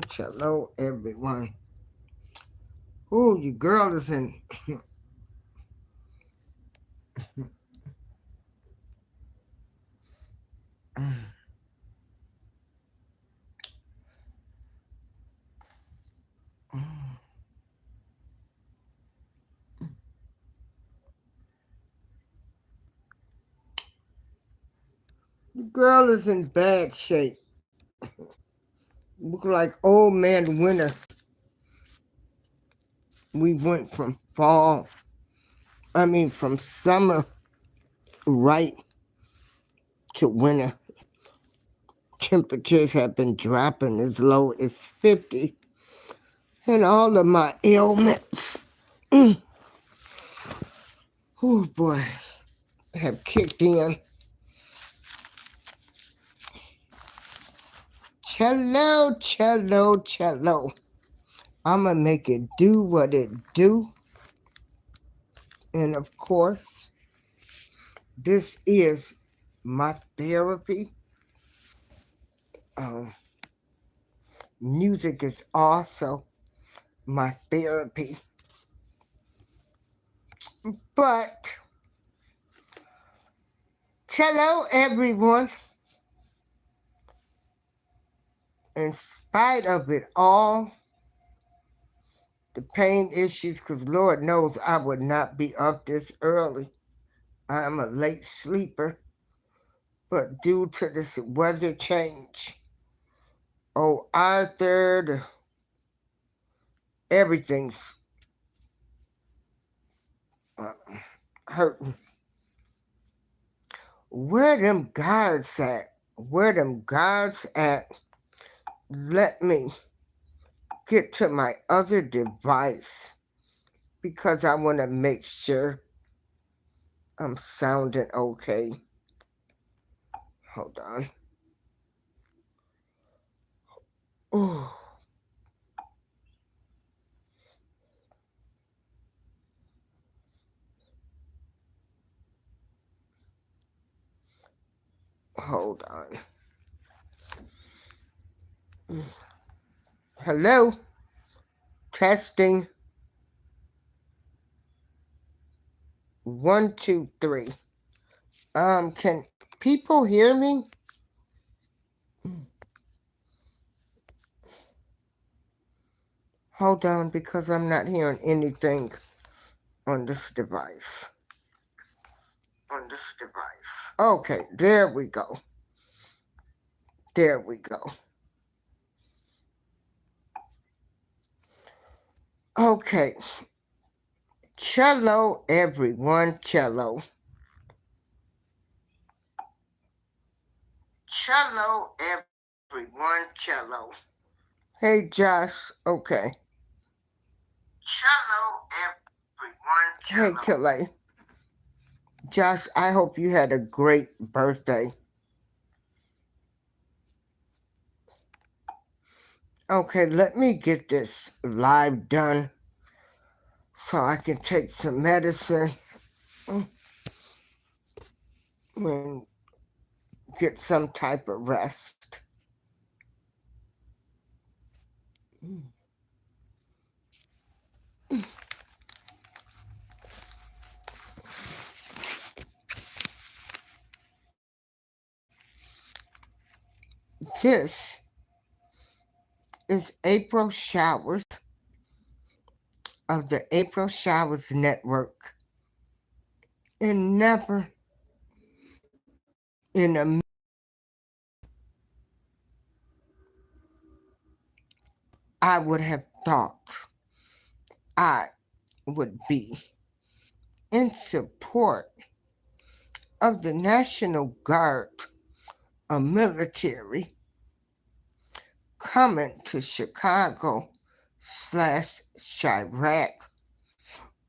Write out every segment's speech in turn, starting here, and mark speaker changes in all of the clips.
Speaker 1: Cello, everyone. Ooh, your girl is in. The girl is in bad shape. Look like old man winter. We went from from summer right to winter. Temperatures have been dropping as low as 50. And all of my ailments, oh boy, have kicked in. Cello. I'ma make it do what it do. And of course, this is my therapy. Music is also my therapy. But, hello everyone. In spite of it all, the pain issues, because Lord knows I would not be up this early. I'm a late sleeper. But due to this weather change, oh, Arthur, everything's hurting. Where them guards at? Where them guards at? Let me get to my other device because I want to make sure I'm sounding okay. Hold on. Ooh. Hold on. Hello? Testing. 1, 2, 3. Can people hear me? Hold on, because I'm not hearing anything on this device. Okay, there we go. Okay. Cello, everyone, cello. Cello, everyone, cello. Hey, Josh, okay. Cello, everyone, cello. Hey, Kelly. Josh, I hope you had a great birthday. Okay, let me get this live done so I can take some medicine and get some type of rest. This is April Showers of the April Showers Network. And never in a I would have thought I would be in support of the National Guard, a military, coming to Chicago/Chirac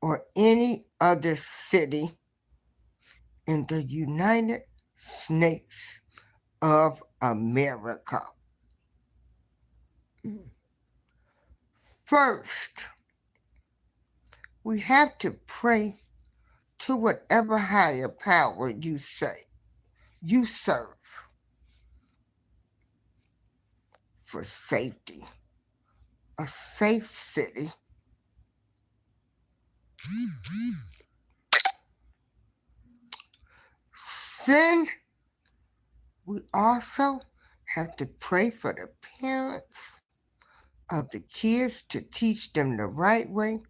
Speaker 1: or any other city in the United States of America. First, we have to pray to whatever higher power you say you serve. for safety, a safe city. Then we also have to pray for the parents of the kids to teach them the right way.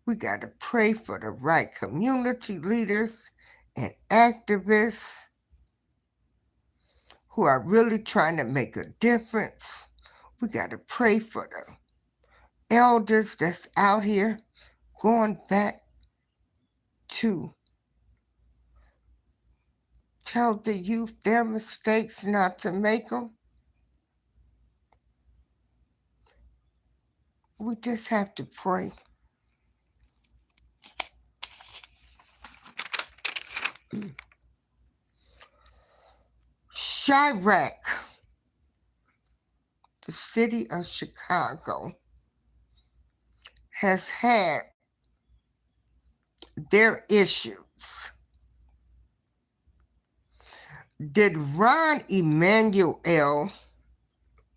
Speaker 1: We got to pray for the right community leaders and activists who are really trying to make a difference. We got to pray for the elders that's out here going back to tell the youth their mistakes not to make them. We just have to pray. Chirac, the city of Chicago, has had their issues. Did Ron Emanuel,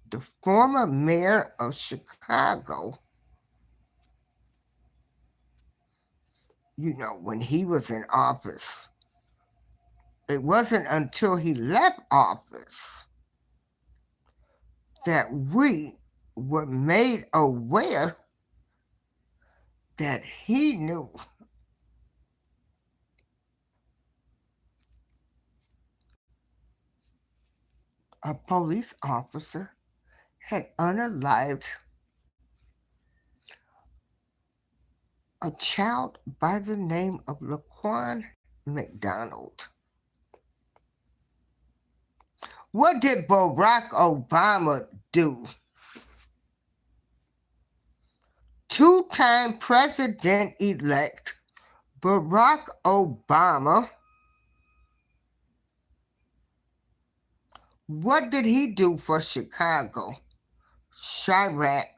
Speaker 1: the former mayor of Chicago, when he was in office, it wasn't until he left office that we were made aware that he knew a police officer had unalived a child by the name of Laquan McDonald. What did Barack Obama do? Two-time president-elect Barack Obama, what did he do for Chicago? Chirac,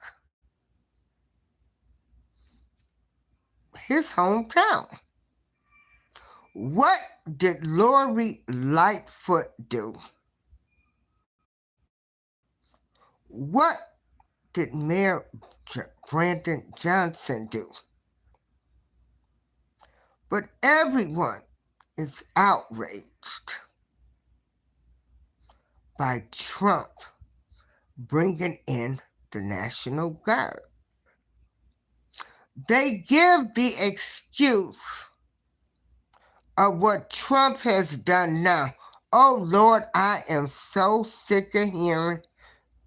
Speaker 1: his hometown. What did Lori Lightfoot do? What did Mayor Brandon Johnson do? But everyone is outraged by Trump bringing in the National Guard. They give the excuse of what Trump has done now. Oh Lord, I am so sick of hearing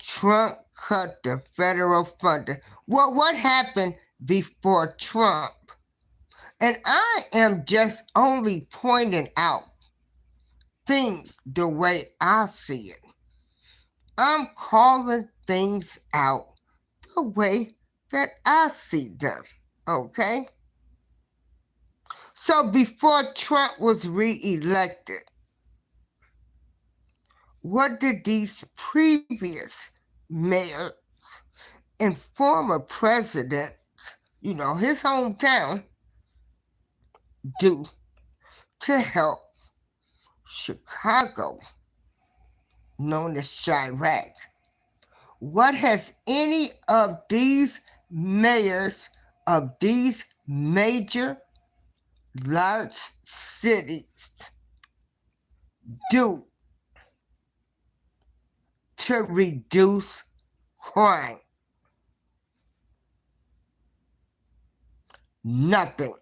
Speaker 1: Trump cut the federal funding. Well, what happened before Trump? And I am just only pointing out things the way I see it. I'm calling things out the way that I see them, okay? So before Trump was reelected, what did these previous mayors and former president, his hometown, do to help Chicago, known as Chirac? What has any of these mayors of these major large cities do to reduce crime? Nothing.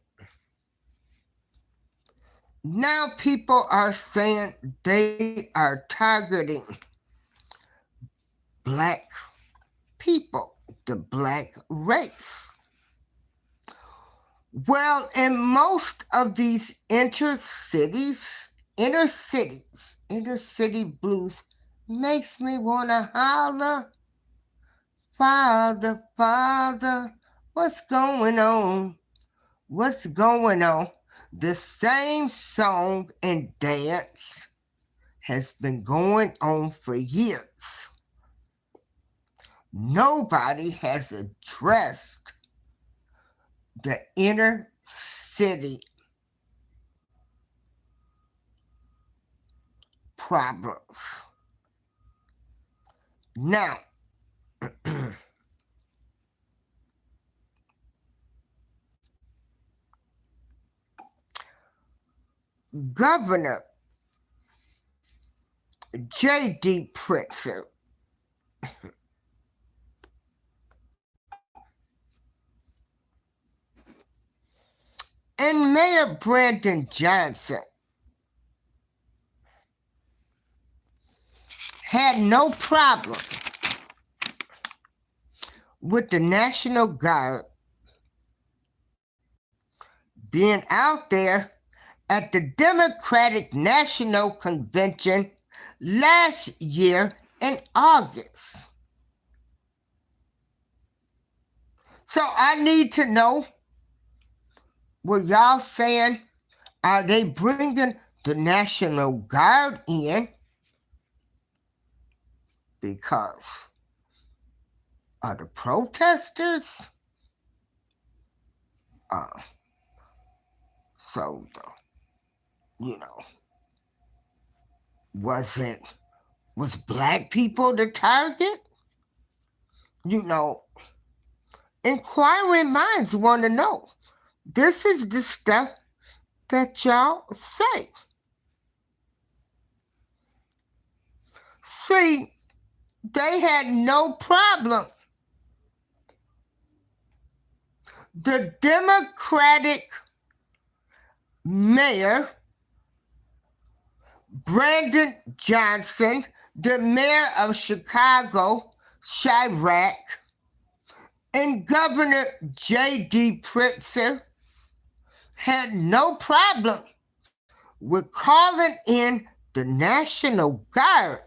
Speaker 1: Now people are saying they are targeting black people, the black race. Well, in most of these inner city blues makes me want to holler, Father, Father, what's going on? What's going on? The same song and dance has been going on for years. Nobody has addressed the inner city problems. Now, Governor J.D. Pritzker and Mayor Brandon Johnson had no problem with the National Guard being out there at the Democratic National Convention last year in August. So I need to know, were y'all saying, are they bringing the National Guard in because of the protesters? So, was black people the target? Inquiring minds want to know. This is the stuff that y'all say. See, they had no problem. The Democratic mayor, Brandon Johnson, the mayor of Chicago, Chirac, and Governor J.D. Pritzker had no problem with calling in the National Guard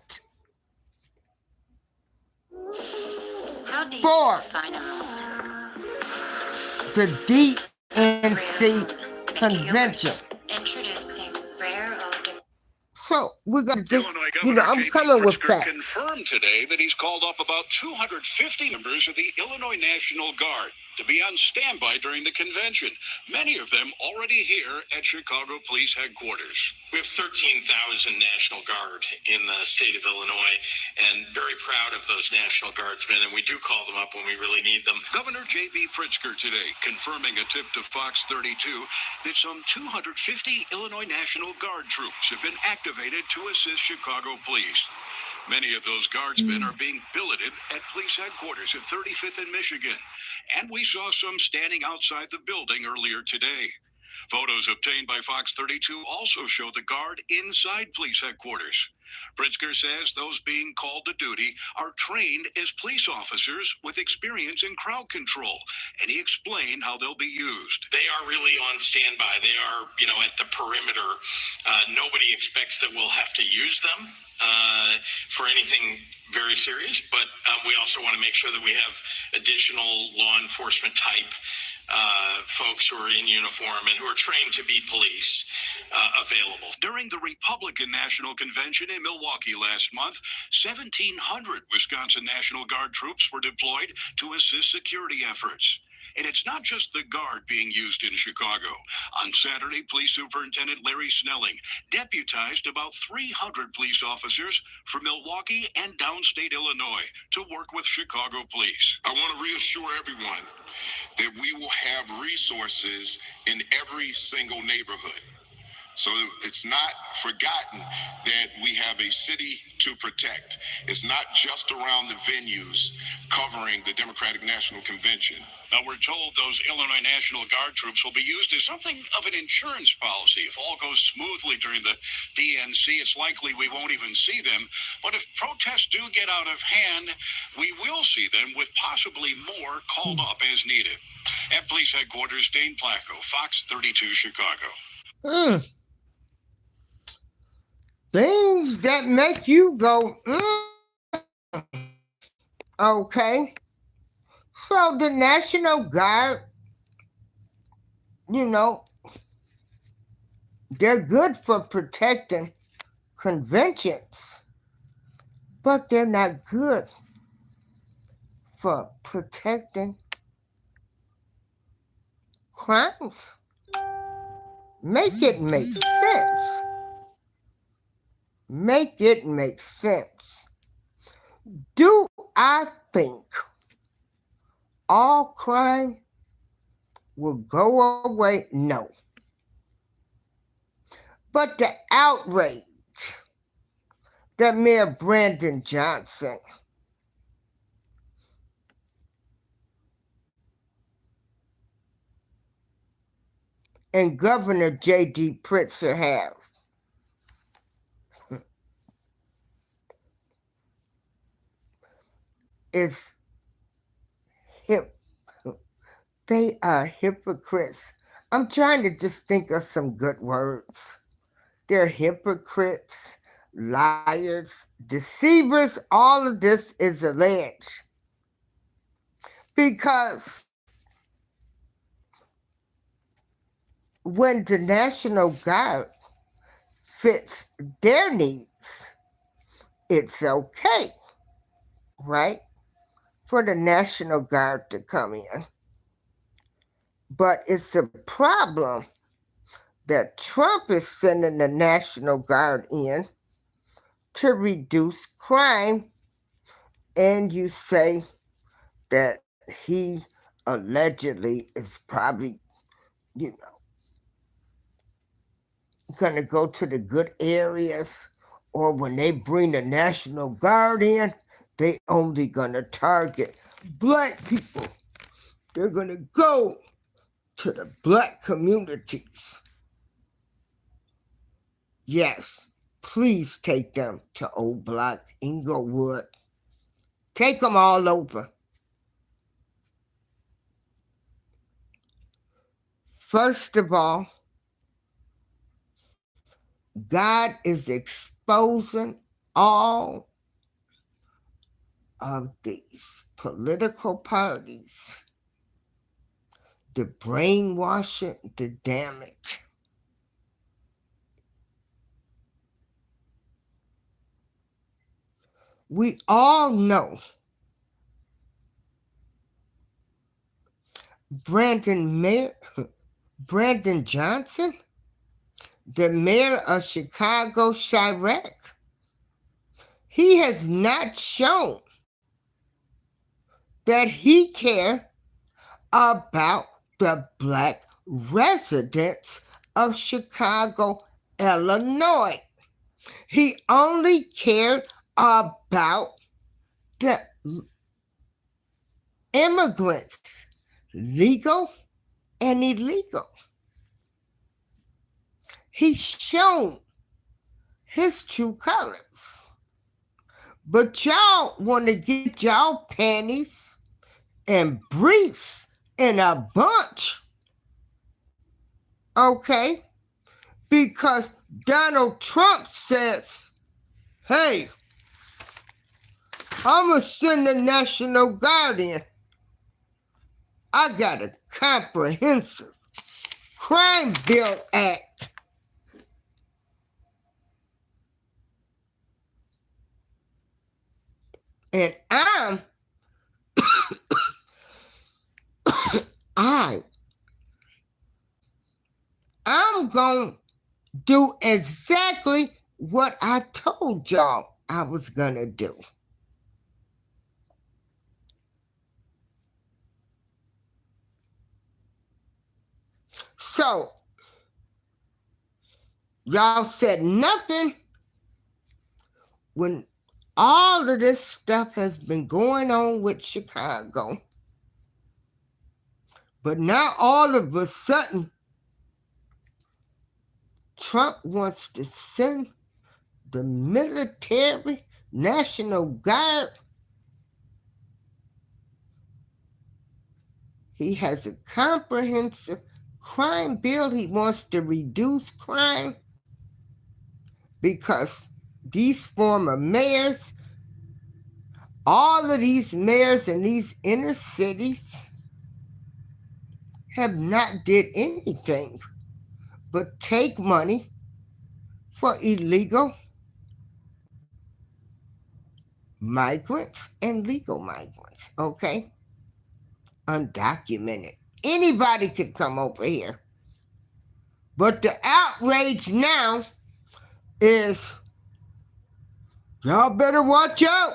Speaker 1: for the DNC convention.
Speaker 2: Introducing rare odor.
Speaker 1: So we're gonna just, I'm coming with facts.
Speaker 3: Confirmed today that he's called up about 250 members of the Illinois National Guard to be on standby during the convention. Many of them already here at Chicago Police Headquarters.
Speaker 4: We have 13,000 National Guard in the state of Illinois, and very proud of those National Guardsmen, and we do call them up when we really need them.
Speaker 3: Governor J.B. Pritzker today confirming a tip to Fox 32 that some 250 Illinois National Guard troops have been activated to assist Chicago police. Many of those guardsmen are being billeted at police headquarters at 35th and Michigan, and we saw some standing outside the building earlier today. Photos obtained by Fox 32 also show the guard inside police headquarters. Pritzker says those being called to duty are trained as police officers with experience in crowd control, and he explained how they'll be used.
Speaker 4: They are really on standby. They are, at the perimeter. Nobody expects that we'll have to use them for anything very serious, but we also want to make sure that we have additional law enforcement type folks who are in uniform and who are trained to be police available.
Speaker 3: During the Republican National Convention in Milwaukee last month, 1,700 Wisconsin National Guard troops were deployed to assist security efforts. And it's not just the Guard being used in Chicago. On Saturday, Police Superintendent Larry Snelling deputized about 300 police officers from Milwaukee and downstate Illinois to work with Chicago police.
Speaker 5: I want to reassure everyone that we will have resources in every single neighborhood. So it's not forgotten that we have a city to protect. It's not just around the venues covering the Democratic National Convention.
Speaker 3: Now, we're told those Illinois National Guard troops will be used as something of an insurance policy. If all goes smoothly during the DNC, it's likely we won't even see them. But if protests do get out of hand, we will see them with possibly more called up as needed. At police headquarters, Dane Placco, Fox 32, Chicago.
Speaker 1: Things that make you go, Okay. So the National Guard, they're good for protecting conventions, but they're not good for protecting crimes. Make it make sense. Make it make sense. Do I think all crime will go away? No. But the outrage that Mayor Brandon Johnson and Governor J.D. Pritzker have is hip. They are hypocrites. I'm trying to just think of some good words. They're hypocrites, liars, deceivers. All of this is alleged because when the National Guard fits their needs, it's okay, right, for the National Guard to come in. But it's a problem that Trump is sending the National Guard in to reduce crime, and you say that he allegedly is probably, gonna go to the good areas, or when they bring the National Guard in, they only gonna target black people. They're gonna go to the black communities. Yes, please take them to Old Block, Inglewood. Take them all over. First of all, God is exposing all of these political parties, the brainwashing, the damage. We all know Brandon Johnson, the mayor of Chicago, Chirac, he has not shown that he cares about the black residents of Chicago, Illinois. He only cared about the immigrants, legal and illegal. He's shown his true colors. But y'all want to get y'all panties and briefs in a bunch, okay? Because Donald Trump says, hey, I'm going to send the National Guard in. I got a comprehensive crime bill act. And I'm going to do exactly what I told y'all I was going to do. So, y'all said nothing when all of this stuff has been going on with Chicago. But now all of a sudden, Trump wants to send the military, National Guard. He has a comprehensive crime bill. He wants to reduce crime because these former mayors, all of these mayors in these inner cities have not did anything but take money for illegal migrants and legal migrants, okay? Undocumented. Anybody could come over here. But the outrage now is, y'all better watch out.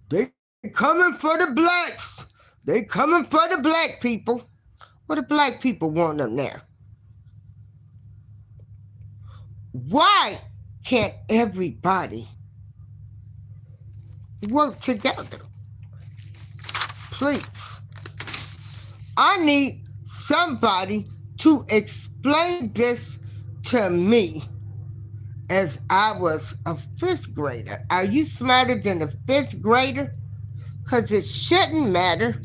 Speaker 1: They coming for the blacks. They coming for the black people. What do black people want them there? Why can't everybody work together? Please. I need somebody to explain this to me as I was a fifth grader. Are you smarter than a fifth grader? Because it shouldn't matter.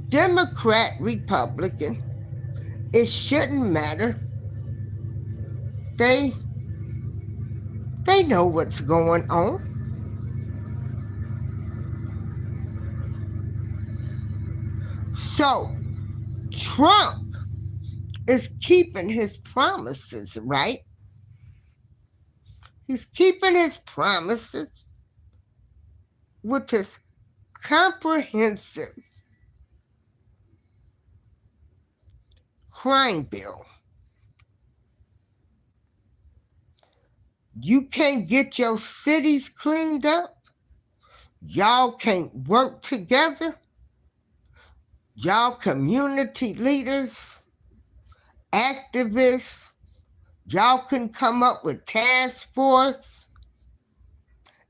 Speaker 1: Democrat, Republican, it shouldn't matter. They know what's going on. So Trump is keeping his promises, right? He's keeping his promises with his comprehensive crime bill. You can't get your cities cleaned up. Y'all can't work together. Y'all community leaders, activists, y'all can come up with task force.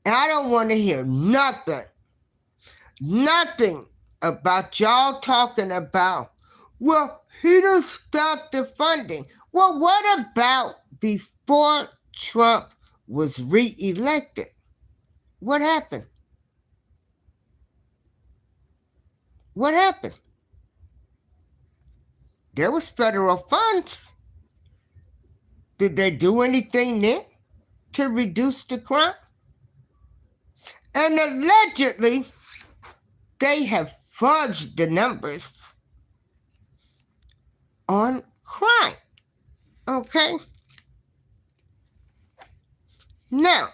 Speaker 1: And I don't want to hear nothing about y'all talking about, well, he done stopped the funding. Well, what about before Trump was reelected? What happened? What happened? There was federal funds. Did they do anything then to reduce the crime? And allegedly, they have fudged the numbers on crime. Okay? Now,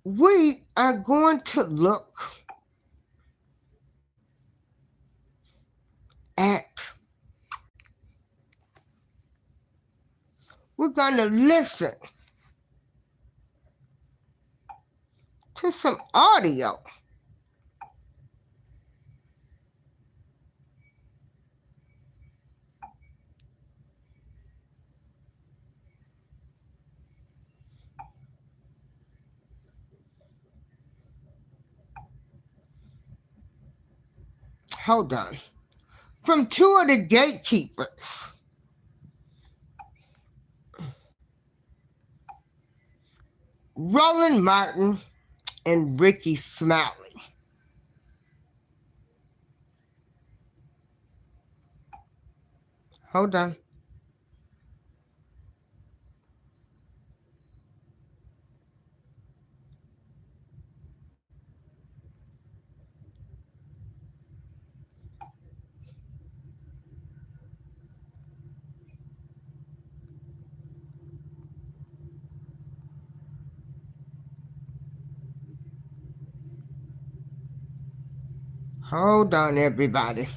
Speaker 1: we are going to look at, we're going to listen to some audio. Hold on. From two of the gatekeepers. Roland Martin and Ricky Smiley. Hold on. Hold on, everybody.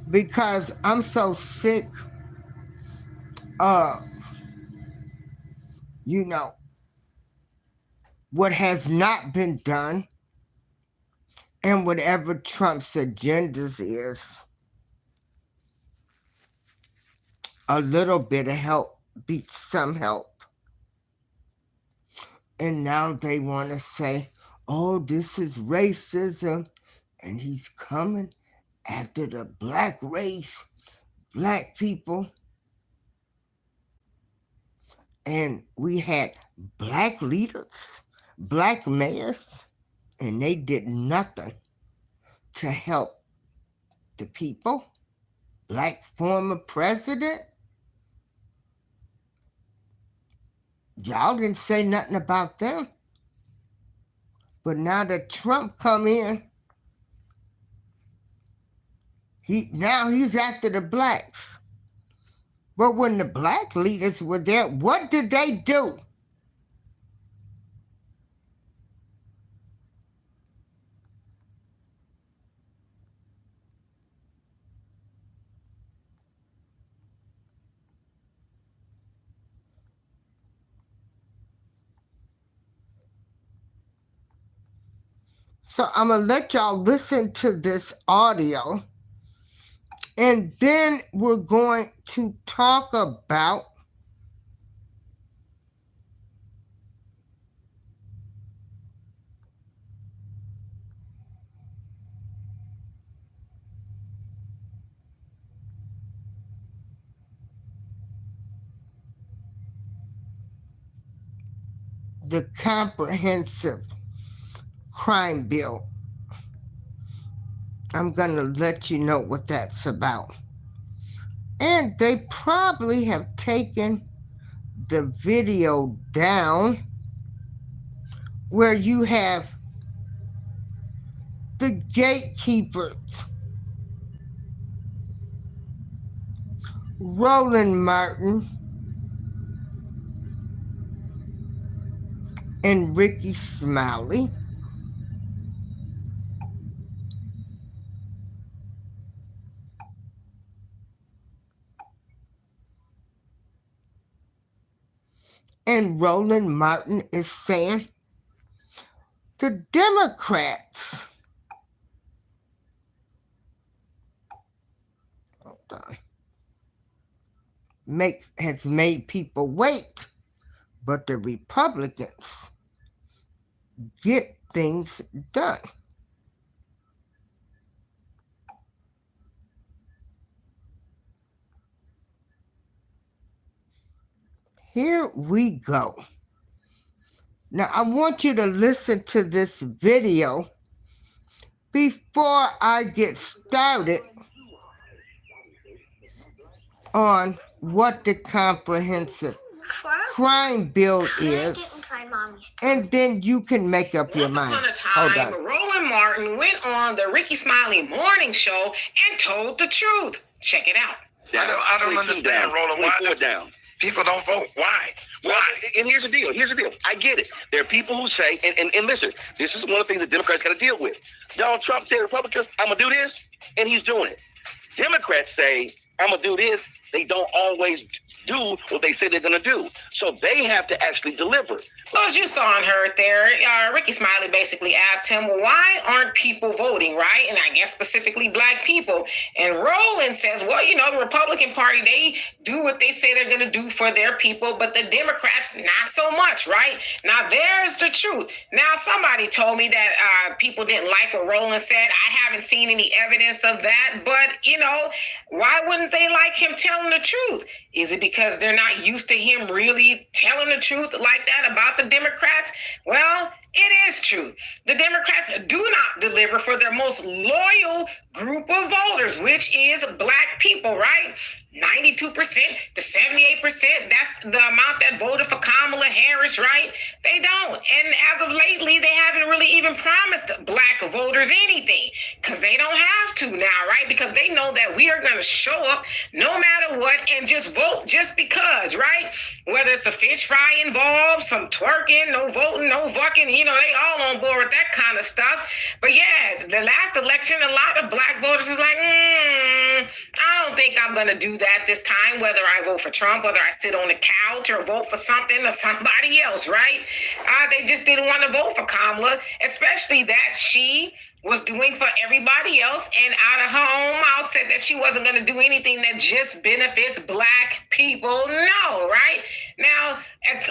Speaker 1: Because I'm so sick of, what has not been done and whatever Trump's agendas is. A little bit of help beats some help. And now they want to say, oh, this is racism, and he's coming after the black race, black people. And we had black leaders, black mayors, and they did nothing to help the people. Black former president. Y'all didn't say nothing about them. But now that Trump come in, he's after the blacks. But when the black leaders were there, what did they do? So I'm going to let y'all listen to this audio. And then we're going to talk about the comprehensive crime bill. I'm going to let you know what that's about. And they probably have taken the video down where you have the gatekeepers, Roland Martin and Ricky Smiley. And Roland Martin is saying the Democrats, hold on, has made people wait, but the Republicans get things done. Here we go. Now, I want you to listen to this video before I get started on what the comprehensive crime bill is, and then you can make up your mind.
Speaker 6: Once upon a time, Roland Martin went on the Ricky Smiley morning show and told the truth. Check it out.
Speaker 7: I don't understand, Roland. Why people don't vote? Why?
Speaker 8: And here's the deal. I get it. There are people who say, and listen, this is one of the things the Democrats got to deal with. Donald Trump said, Republicans, I'm going to do this, and he's doing it. Democrats say, I'm going to do this. They don't always do what they say they're going to do. So they have to actually deliver.
Speaker 6: Well, as you saw and heard there, Ricky Smiley basically asked him, well, why aren't people voting, right? And I guess specifically black people. And Roland says, well, you know, the Republican Party, they do what they say they're going to do for their people, but the Democrats, not so much, right? Now, there's the truth. Now, somebody told me that people didn't like what Roland said. I haven't seen any evidence of that, but, you know, why wouldn't they like him telling the truth? Is it because they're not used to him really telling the truth like that about the Democrats? Well, it is true. The Democrats do not deliver for their most loyal group of voters, which is black people, right? 92% to 78%, that's the amount that voted for Kamala Harris, right? They don't. And as of lately, they haven't really even promised black voters anything because they don't have to now, right? Because they know that we are going to show up no matter what and just vote just because, right? Whether it's a fish fry involved, some twerking, no voting, no fucking, you know, they all on board with that kind of stuff. But yeah, the last election, a lot of black voters is like, I don't think I'm going to do that this time, whether I vote for Trump, whether I sit on the couch or vote for something or somebody else, right? They just didn't want to vote for Kamala, especially that she was doing for everybody else and out of her own mouth said that she wasn't going to do anything that just benefits black people. No, right? Now,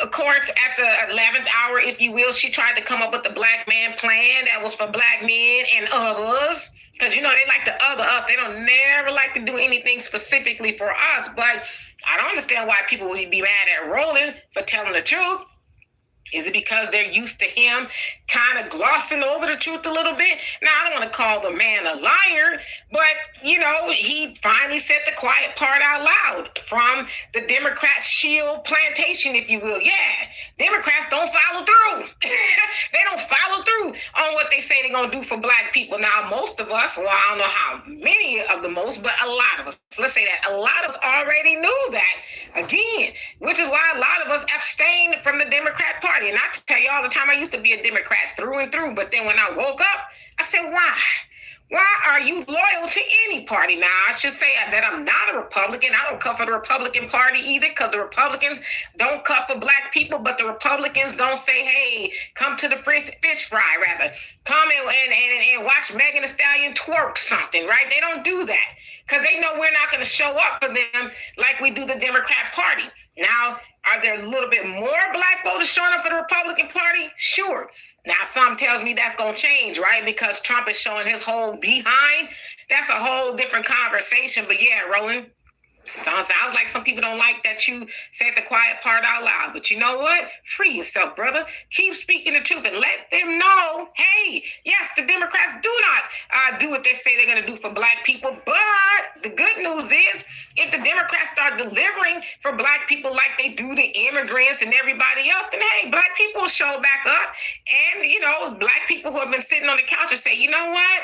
Speaker 6: of course, at the 11th hour, if you will, she tried to come up with the black man plan that was for black men and others. Because, you know, they like to other us. They don't never like to do anything specifically for us. But I don't understand why people would be mad at Roland for telling the truth. Is it because they're used to him kind of glossing over the truth a little bit? Now, I don't want to call the man a liar, but, you know, he finally said the quiet part out loud from the Democrat shield plantation, if you will. Yeah, Democrats don't follow through. They don't follow through on what they say they're going to do for black people. Now, most of us, well, I don't know how many of the most, but a lot of us, let's say that a lot of us already knew that, again, which is why a lot of us abstained from the Democrat Party. And I tell you all the time, I used to be a Democrat through and through. But then when I woke up, I said, why? Why are you loyal to any party? Now, I should say that I'm not a Republican. I don't cut for the Republican Party either, because the Republicans don't cut for black people, but the Republicans don't say, hey, come to the fish fry, rather. Come and watch Megan Thee Stallion twerk something, right? They don't do that because they know we're not going to show up for them like we do the Democrat Party. Now, are there a little bit more black voters showing up for the Republican Party? Sure. Now, some tells me that's going to change, right? Because Trump is showing his whole behind. That's a whole different conversation. But yeah, Roland, sounds like some people don't like that you said the quiet part out loud. But you know what? Free yourself, brother. Keep speaking the truth and let them know, hey, yes, the Democrats do not do what they say they're going to do for black people. But the good news is, if the Democrats start delivering for black people like they do the immigrants and everybody else, then hey, black people will show back up. And, you know, black people who have been sitting on the couch and say, you know what?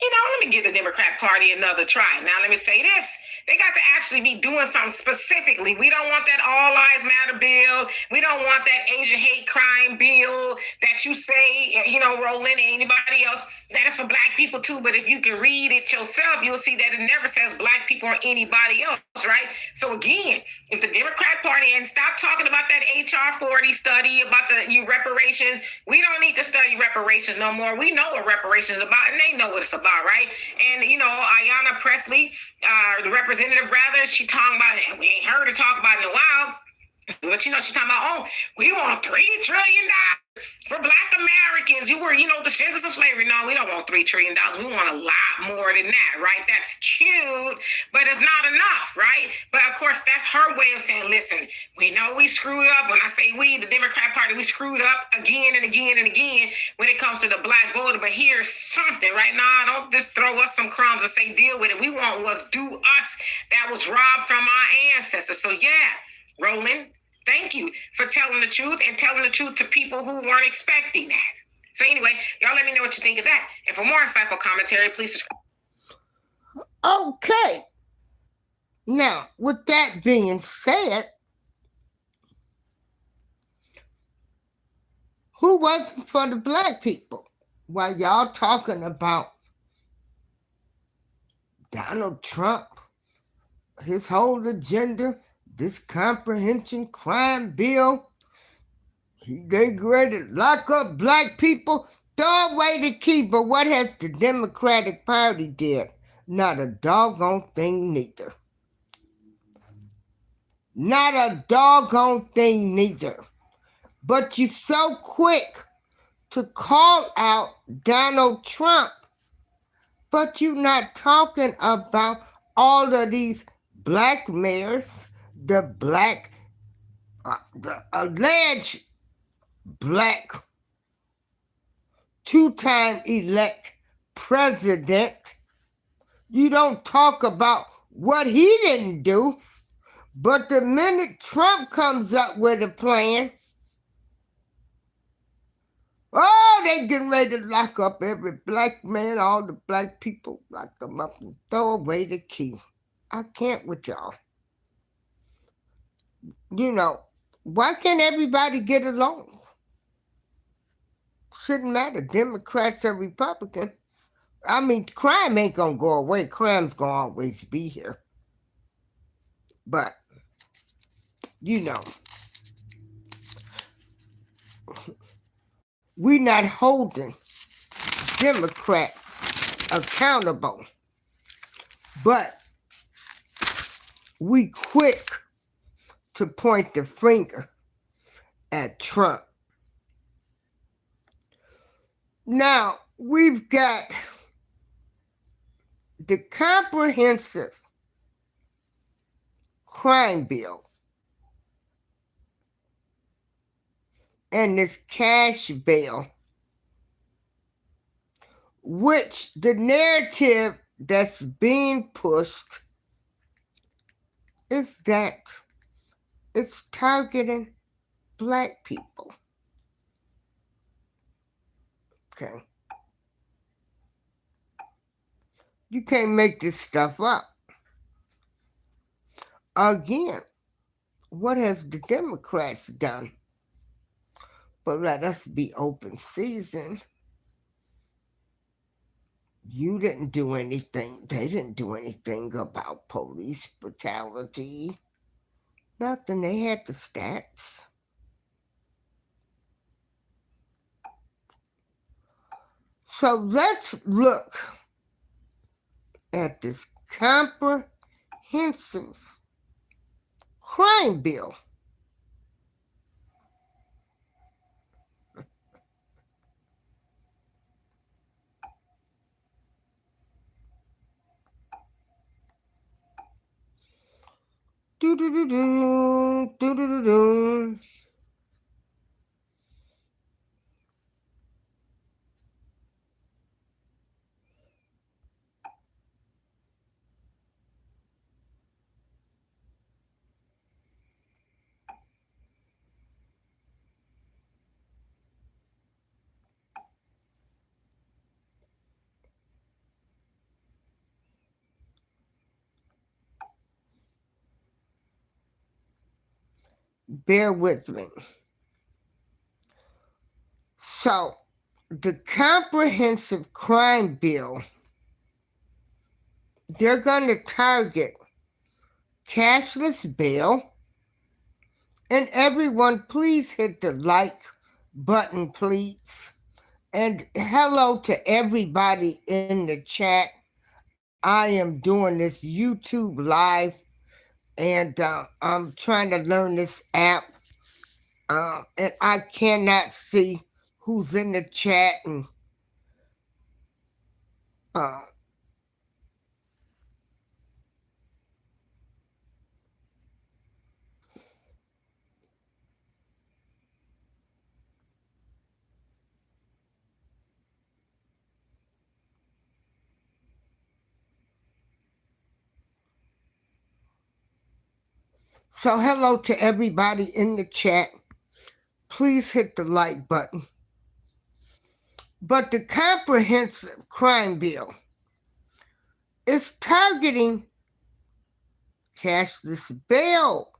Speaker 6: Let me give the Democrat Party another try. Now, let me say this. They got to actually be doing something specifically. We don't want that All Lives Matter bill. We don't want that Asian hate crime bill that you say, Roland and anybody else, that is for black people too. But if you can read it yourself, you'll see that it never says black people or anybody else, right? So again, if the Democrat Party, and stop talking about that HR 40 study about the reparations, we don't need to study reparations no more. We know what reparations is about, and they know what it's about, right? And, Ayanna Pressley, the representative, rather, she talking about it. We ain't heard her talk about it in a while. But, she's talking about, we want $3 trillion for black Americans who were, descendants of slavery. No, we don't want $3 trillion. We want a lot more than that, right? That's cute, but it's not enough, right? But, of course, that's her way of saying, listen, we know we screwed up. When I say we, the Democrat Party, we screwed up again and again and again when it comes to the black voter. But here's something, right? Now, don't just throw us some crumbs and say, deal with it. We want what's due us that was robbed from our ancestors. So, yeah, Roland, thank you for telling the truth and telling the truth to people who weren't expecting that. So anyway, y'all let me know what you think of that. And for more insightful commentary, please subscribe.
Speaker 1: Okay. Now, with that being said, who wasn't for the black people? While y'all talking about Donald Trump, his whole agenda, this comprehension crime bill, they ready to lock up black people, throw away the key. But what has the Democratic Party did? Not a doggone thing neither. Not a doggone thing neither. But you're so quick to call out Donald Trump, but you're not talking about all of these black mayors, the alleged black two-time elect president. You don't talk about what he didn't do, but the minute Trump comes up with a plan, they getting ready to lock up every black man, all the black people, lock them up and throw away the key. I can't with y'all. Why can't everybody get along? Shouldn't matter, Democrats or Republicans. I mean, crime ain't gonna go away. Crime's gonna always be here. But, we not holding Democrats accountable. But we quick to point the finger at Trump. Now, we've got the comprehensive crime bill and this cash bail, which the narrative that's being pushed is that it's targeting black people. Okay. You can't make this stuff up. Again, what has the Democrats done? But let us be open season. You didn't do anything. They didn't do anything about police brutality. Nothing. They had the stats. So let's look at this comprehensive crime bill. Do-do-do-do, do-do-do-do. Bear with me. So, the comprehensive crime bill, they're going to target cashless bail. And everyone, please hit the like button, please. And hello to everybody in the chat. I am doing this YouTube live, and I'm trying to learn this app. And I cannot see who's in the chat. And so hello to everybody in the chat. Please hit the like button. But the comprehensive crime bill is targeting cashless bail.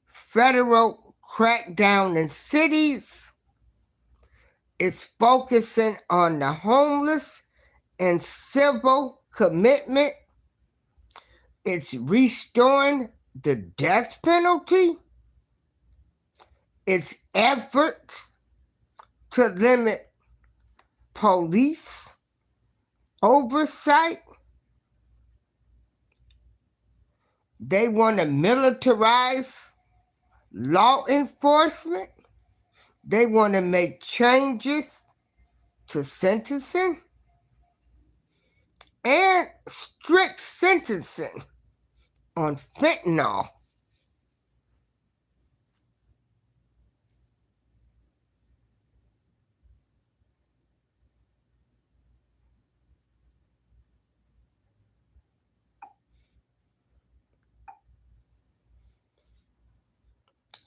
Speaker 1: Federal crackdown in cities is focusing on the homeless and civil commitment. It's restoring the death penalty. Its efforts to limit police oversight. They want to militarize law enforcement. They want to make changes to sentencing and strict sentencing on fentanyl.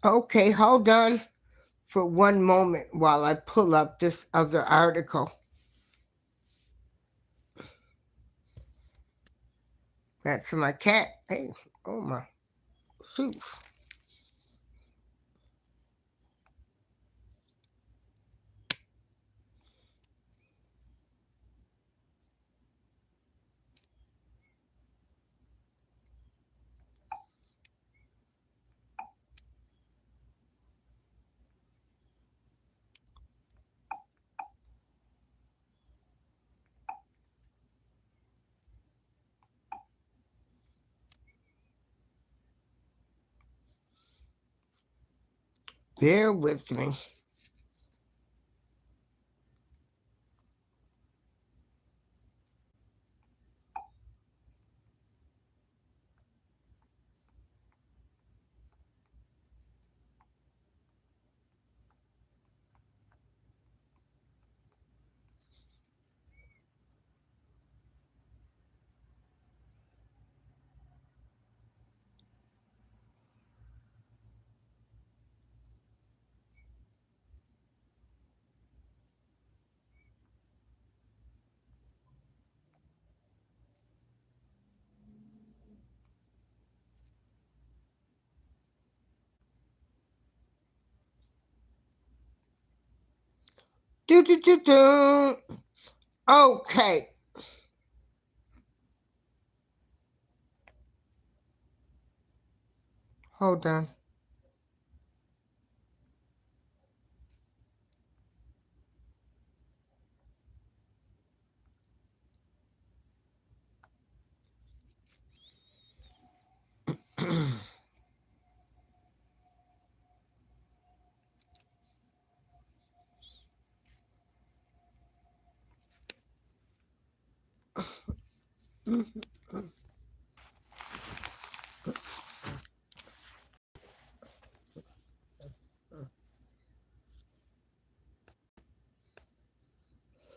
Speaker 1: Okay, hold on for one moment while I pull up this other article. That's my cat. Hey, oh my shoes. Bear with me. Okay. Hold on.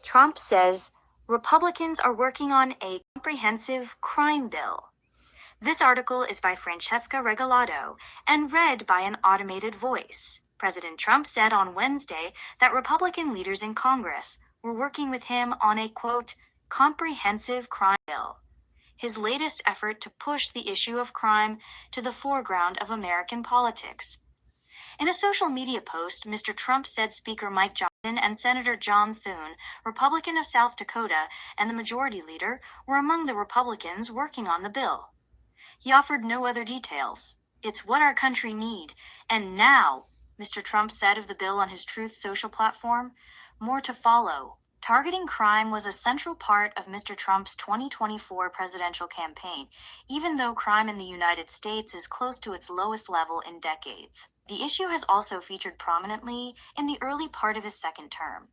Speaker 2: Trump says Republicans are working on a comprehensive crime bill. This article is by Francesca Regalado and read by an automated voice. President Trump said on Wednesday that Republican leaders in Congress were working with him on a, quote, comprehensive crime bill, his latest effort to push the issue of crime to the foreground of American politics. In a social media post, Mr. Trump said Speaker Mike Johnson and Senator John Thune, Republican of South Dakota, and the Majority Leader were among the Republicans working on the bill. He offered no other details. It's what our country need. And now, Mr. Trump said of the bill on his Truth Social platform, more to follow. Targeting crime was a central part of Mr. Trump's 2024 presidential campaign, even though crime in the United States is close to its lowest level in decades. The issue has also featured prominently in the early part of his second term.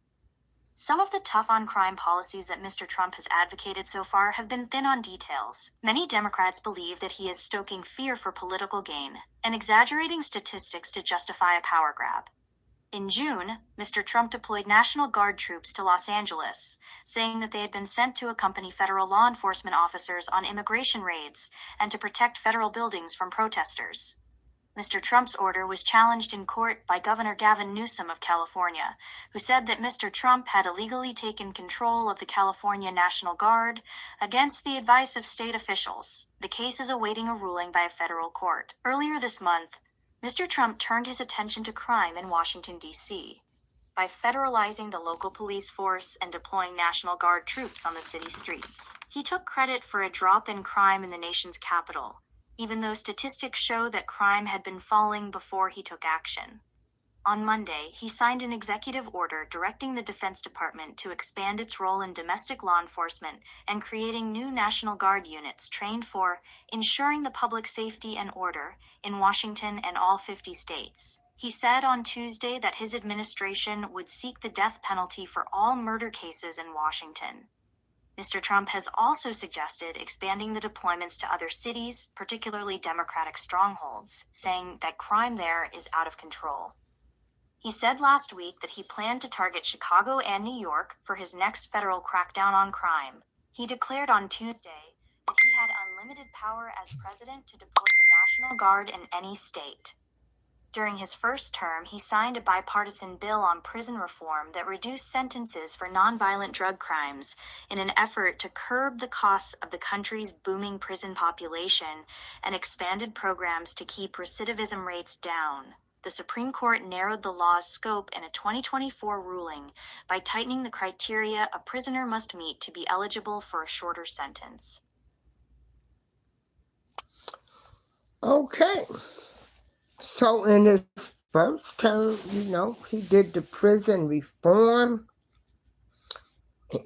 Speaker 2: Some of the tough-on-crime policies that Mr. Trump has advocated so far have been thin on details. Many Democrats believe that he is stoking fear for political gain and exaggerating statistics to justify a power grab. In June, Mr. Trump deployed National Guard troops to Los Angeles, saying that they had been sent to accompany federal law enforcement officers on immigration raids and to protect federal buildings from protesters. Mr. Trump's order was challenged in court by Governor Gavin Newsom of California, who said that Mr. Trump had illegally taken control of the California National Guard against the advice of state officials. The case is awaiting a ruling by a federal court. Earlier this month, Mr. Trump turned his attention to crime in Washington, D.C. by federalizing the local police force and deploying National Guard troops on the city's streets. He took credit for a drop in crime in the nation's capital, even though statistics show that crime had been falling before he took action. On Monday, he signed an executive order directing the Defense Department to expand its role in domestic law enforcement and creating new National Guard units trained for ensuring the public safety and order in Washington and all 50 states. He said on Tuesday that his administration would seek the death penalty for all murder cases in Washington. Mr. Trump has also suggested expanding the deployments to other cities, particularly Democratic strongholds, saying that crime there is out of control. He said last week that he planned to target Chicago and New York for his next federal crackdown on crime. He declared on Tuesday that he had unlimited power as president to deploy the National Guard in any state. During his first term, he signed a bipartisan bill on prison reform that reduced sentences for nonviolent drug crimes in an effort to curb the costs of the country's booming prison population and expanded programs to keep recidivism rates down. The Supreme Court narrowed the law's scope in a 2024 ruling by tightening the criteria a prisoner must meet to be eligible for a shorter sentence.
Speaker 1: Okay. So in his first term, he did the prison reform.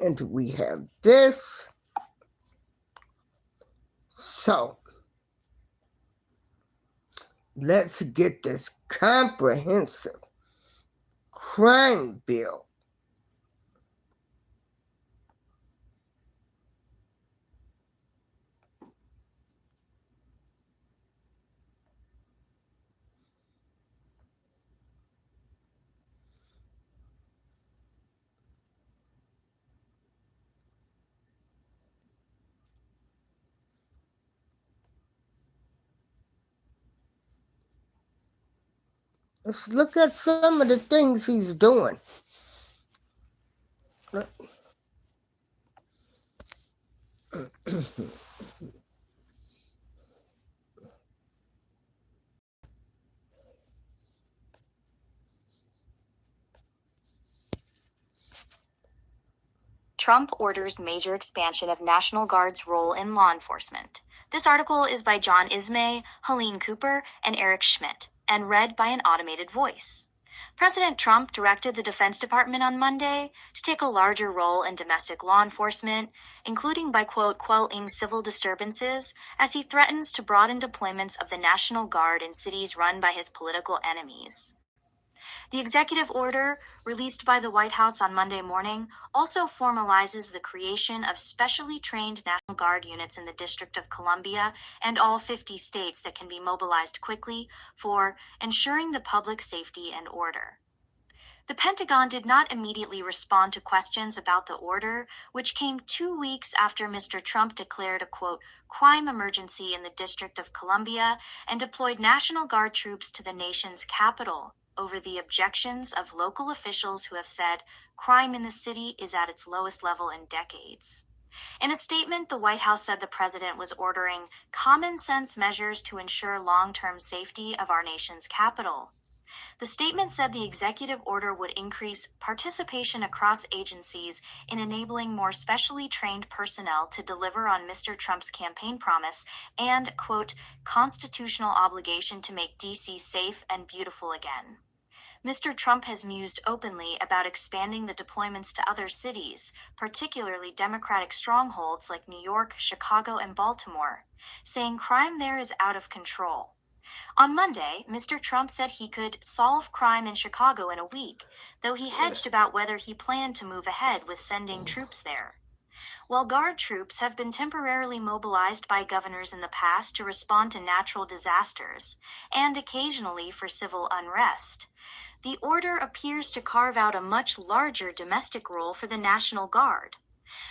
Speaker 1: And we have this. So let's get this comprehensive crime bill. Let's look at some of the things he's doing.
Speaker 2: Trump orders major expansion of National Guard's role in law enforcement. This article is by John Ismay, Helene Cooper, and Eric Schmidt, and read by an automated voice. President Trump directed the Defense Department on Monday to take a larger role in domestic law enforcement, including by, quote, quelling civil disturbances, as he threatens to broaden deployments of the National Guard in cities run by his political enemies. The executive order, released by the White House on Monday morning, also formalizes the creation of specially trained National Guard units in the District of Columbia and all 50 states that can be mobilized quickly for ensuring the public safety and order. The Pentagon did not immediately respond to questions about the order, which came 2 weeks after Mr. Trump declared a, quote, crime emergency in the District of Columbia and deployed National Guard troops to the nation's capital over the objections of local officials who have said crime in the city is at its lowest level in decades. In a statement, the White House said the president was ordering common sense measures to ensure long-term safety of our nation's capital. The statement said the executive order would increase participation across agencies in enabling more specially trained personnel to deliver on Mr. Trump's campaign promise and, quote, constitutional obligation to make D.C. safe and beautiful again. Mr. Trump has mused openly about expanding the deployments to other cities, particularly Democratic strongholds like New York, Chicago, and Baltimore, saying crime there is out of control. On Monday, Mr. Trump said he could solve crime in Chicago in a week, though he hedged about whether he planned to move ahead with sending troops there. While Guard troops have been temporarily mobilized by governors in the past to respond to natural disasters, and occasionally for civil unrest, the order appears to carve out a much larger domestic role for the National Guard.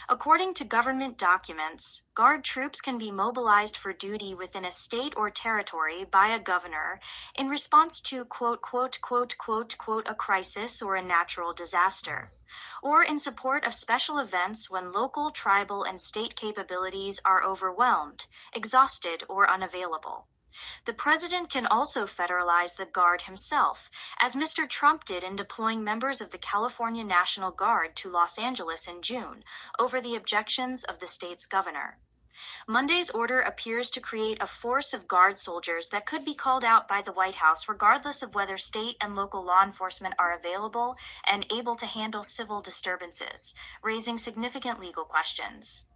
Speaker 2: According to government documents, Guard troops can be mobilized for duty within a state or territory by a governor in response to, quote, quote, quote, quote, quote, a crisis or a natural disaster, or in support of special events when local, tribal, and state capabilities are overwhelmed, exhausted, or unavailable. The president can also federalize the Guard himself, as Mr. Trump did in deploying members of the California National Guard to Los Angeles in June, over the objections of the state's governor. Monday's order appears to create a force of Guard soldiers that could be called out by the White House regardless of whether state and local law enforcement are available and able to handle civil disturbances, raising significant legal questions.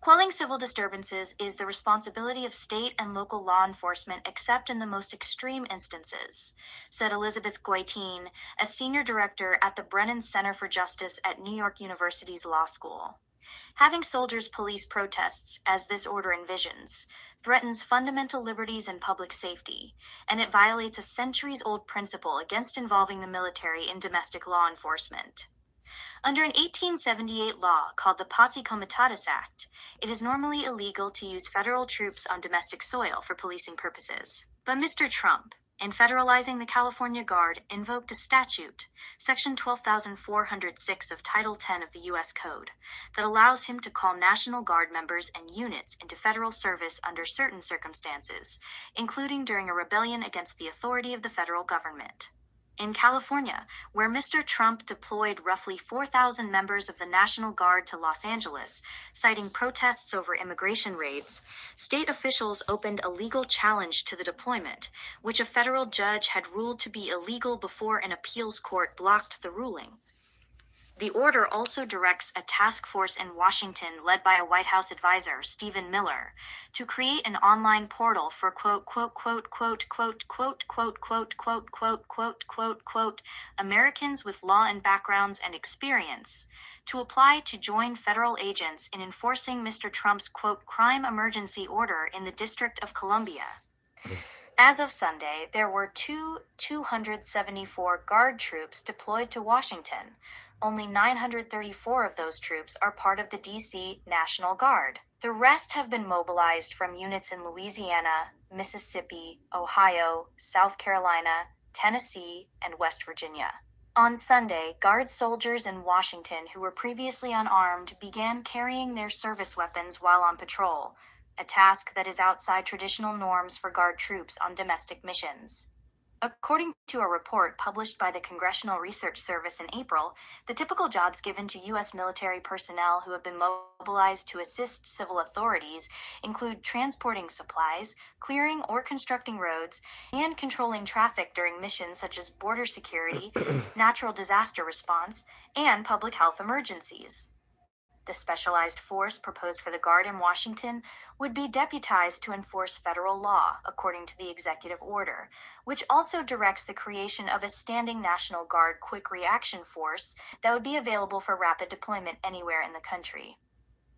Speaker 2: Quelling civil disturbances is the responsibility of state and local law enforcement except in the most extreme instances, said Elizabeth Goitein, a senior director at the Brennan Center for Justice at New York University's Law School. Having soldiers police protests, as this order envisions, threatens fundamental liberties and public safety, and it violates a centuries-old principle against involving the military in domestic law enforcement. Under an 1878 law called the Posse Comitatus Act, it is normally illegal to use federal troops on domestic soil for policing purposes. But Mr. Trump, in federalizing the California Guard, invoked a statute, Section 12,406 of Title 10 of the U.S. Code, that allows him to call National Guard members and units into federal service under certain circumstances, including during a rebellion against the authority of the federal government. In California, where Mr. Trump deployed roughly 4,000 members of the National Guard to Los Angeles, citing protests over immigration raids, state officials opened a legal challenge to the deployment, which a federal judge had ruled to be illegal before an appeals court blocked the ruling. The order also directs a task force in Washington led by a White House advisor, Stephen Miller, to create an online portal for quote, quote, quote, quote, quote, quote, quote, quote, quote, quote, quote, quote, quote, Americans with law and backgrounds and experience to apply to join federal agents in enforcing Mr. Trump's quote, crime emergency order in the District of Columbia. As of Sunday, there were 274 Guard troops deployed to Washington. Only 934 of those troops are part of the D.C. National Guard. The rest have been mobilized from units in Louisiana, Mississippi, Ohio, South Carolina, Tennessee, and West Virginia. On Sunday, Guard soldiers in Washington who were previously unarmed began carrying their service weapons while on patrol, a task that is outside traditional norms for Guard troops on domestic missions. According to a report published by the Congressional Research Service in April, the typical jobs given to U.S. military personnel who have been mobilized to assist civil authorities include transporting supplies, clearing or constructing roads, and controlling traffic during missions such as border security, natural disaster response, and public health emergencies. The specialized force proposed for the Guard in Washington would be deputized to enforce federal law, according to the executive order, which also directs the creation of a standing National Guard Quick Reaction Force that would be available for rapid deployment anywhere in the country.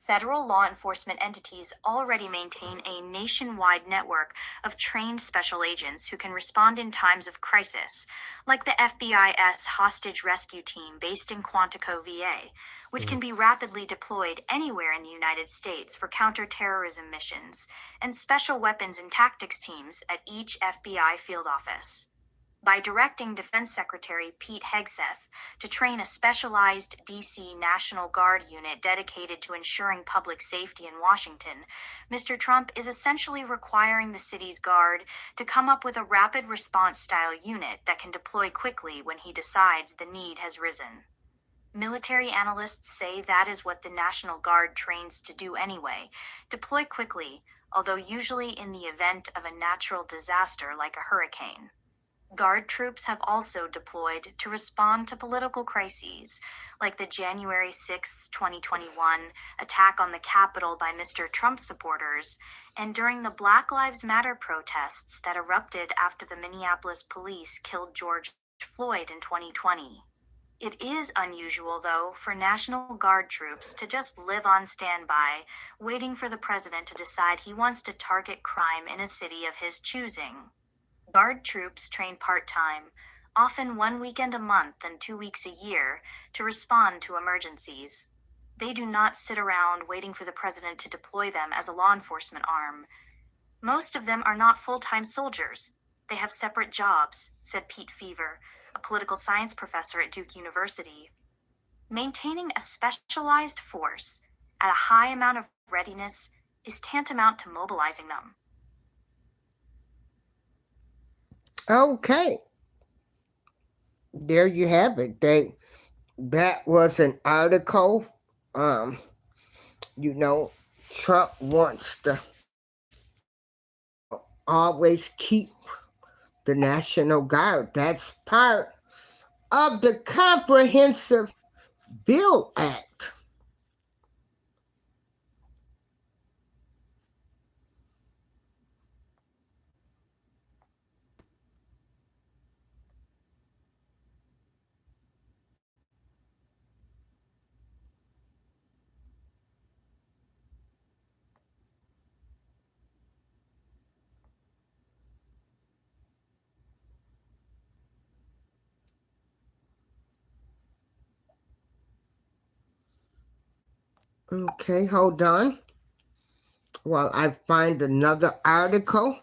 Speaker 2: Federal law enforcement entities already maintain a nationwide network of trained special agents who can respond in times of crisis, like the FBI's hostage rescue team based in Quantico, VA, which can be rapidly deployed anywhere in the United States for counterterrorism missions, and special weapons and tactics teams at each FBI field office. By directing Defense Secretary Pete Hegseth to train a specialized D.C. National Guard unit dedicated to ensuring public safety in Washington, Mr. Trump is essentially requiring the city's Guard to come up with a rapid response-style unit that can deploy quickly when he decides the need has risen. Military analysts say that is what the National Guard trains to do anyway, deploy quickly, although usually in the event of a natural disaster like a hurricane. Guard troops have also deployed to respond to political crises, like the January 6, 2021 attack on the Capitol by Mr. Trump supporters, and during the Black Lives Matter protests that erupted after the Minneapolis police killed George Floyd in 2020. It is unusual, though, for National Guard troops to just live on standby, waiting for the president to decide he wants to target crime in a city of his choosing. Guard troops train part-time, often 1 weekend a month and 2 weeks a year, to respond to emergencies. They do not sit around waiting for the president to deploy them as a law enforcement arm. Most of them are not full-time soldiers. They have separate jobs, said Pete Fever, a political science professor at Duke University. Maintaining a specialized force at a high amount of readiness is tantamount to mobilizing them.
Speaker 1: Okay. There you have it. That was an article. Trump wants to always keep the National Guard. That's part of the Comprehensive Bill Act. Okay, hold on while I find another article.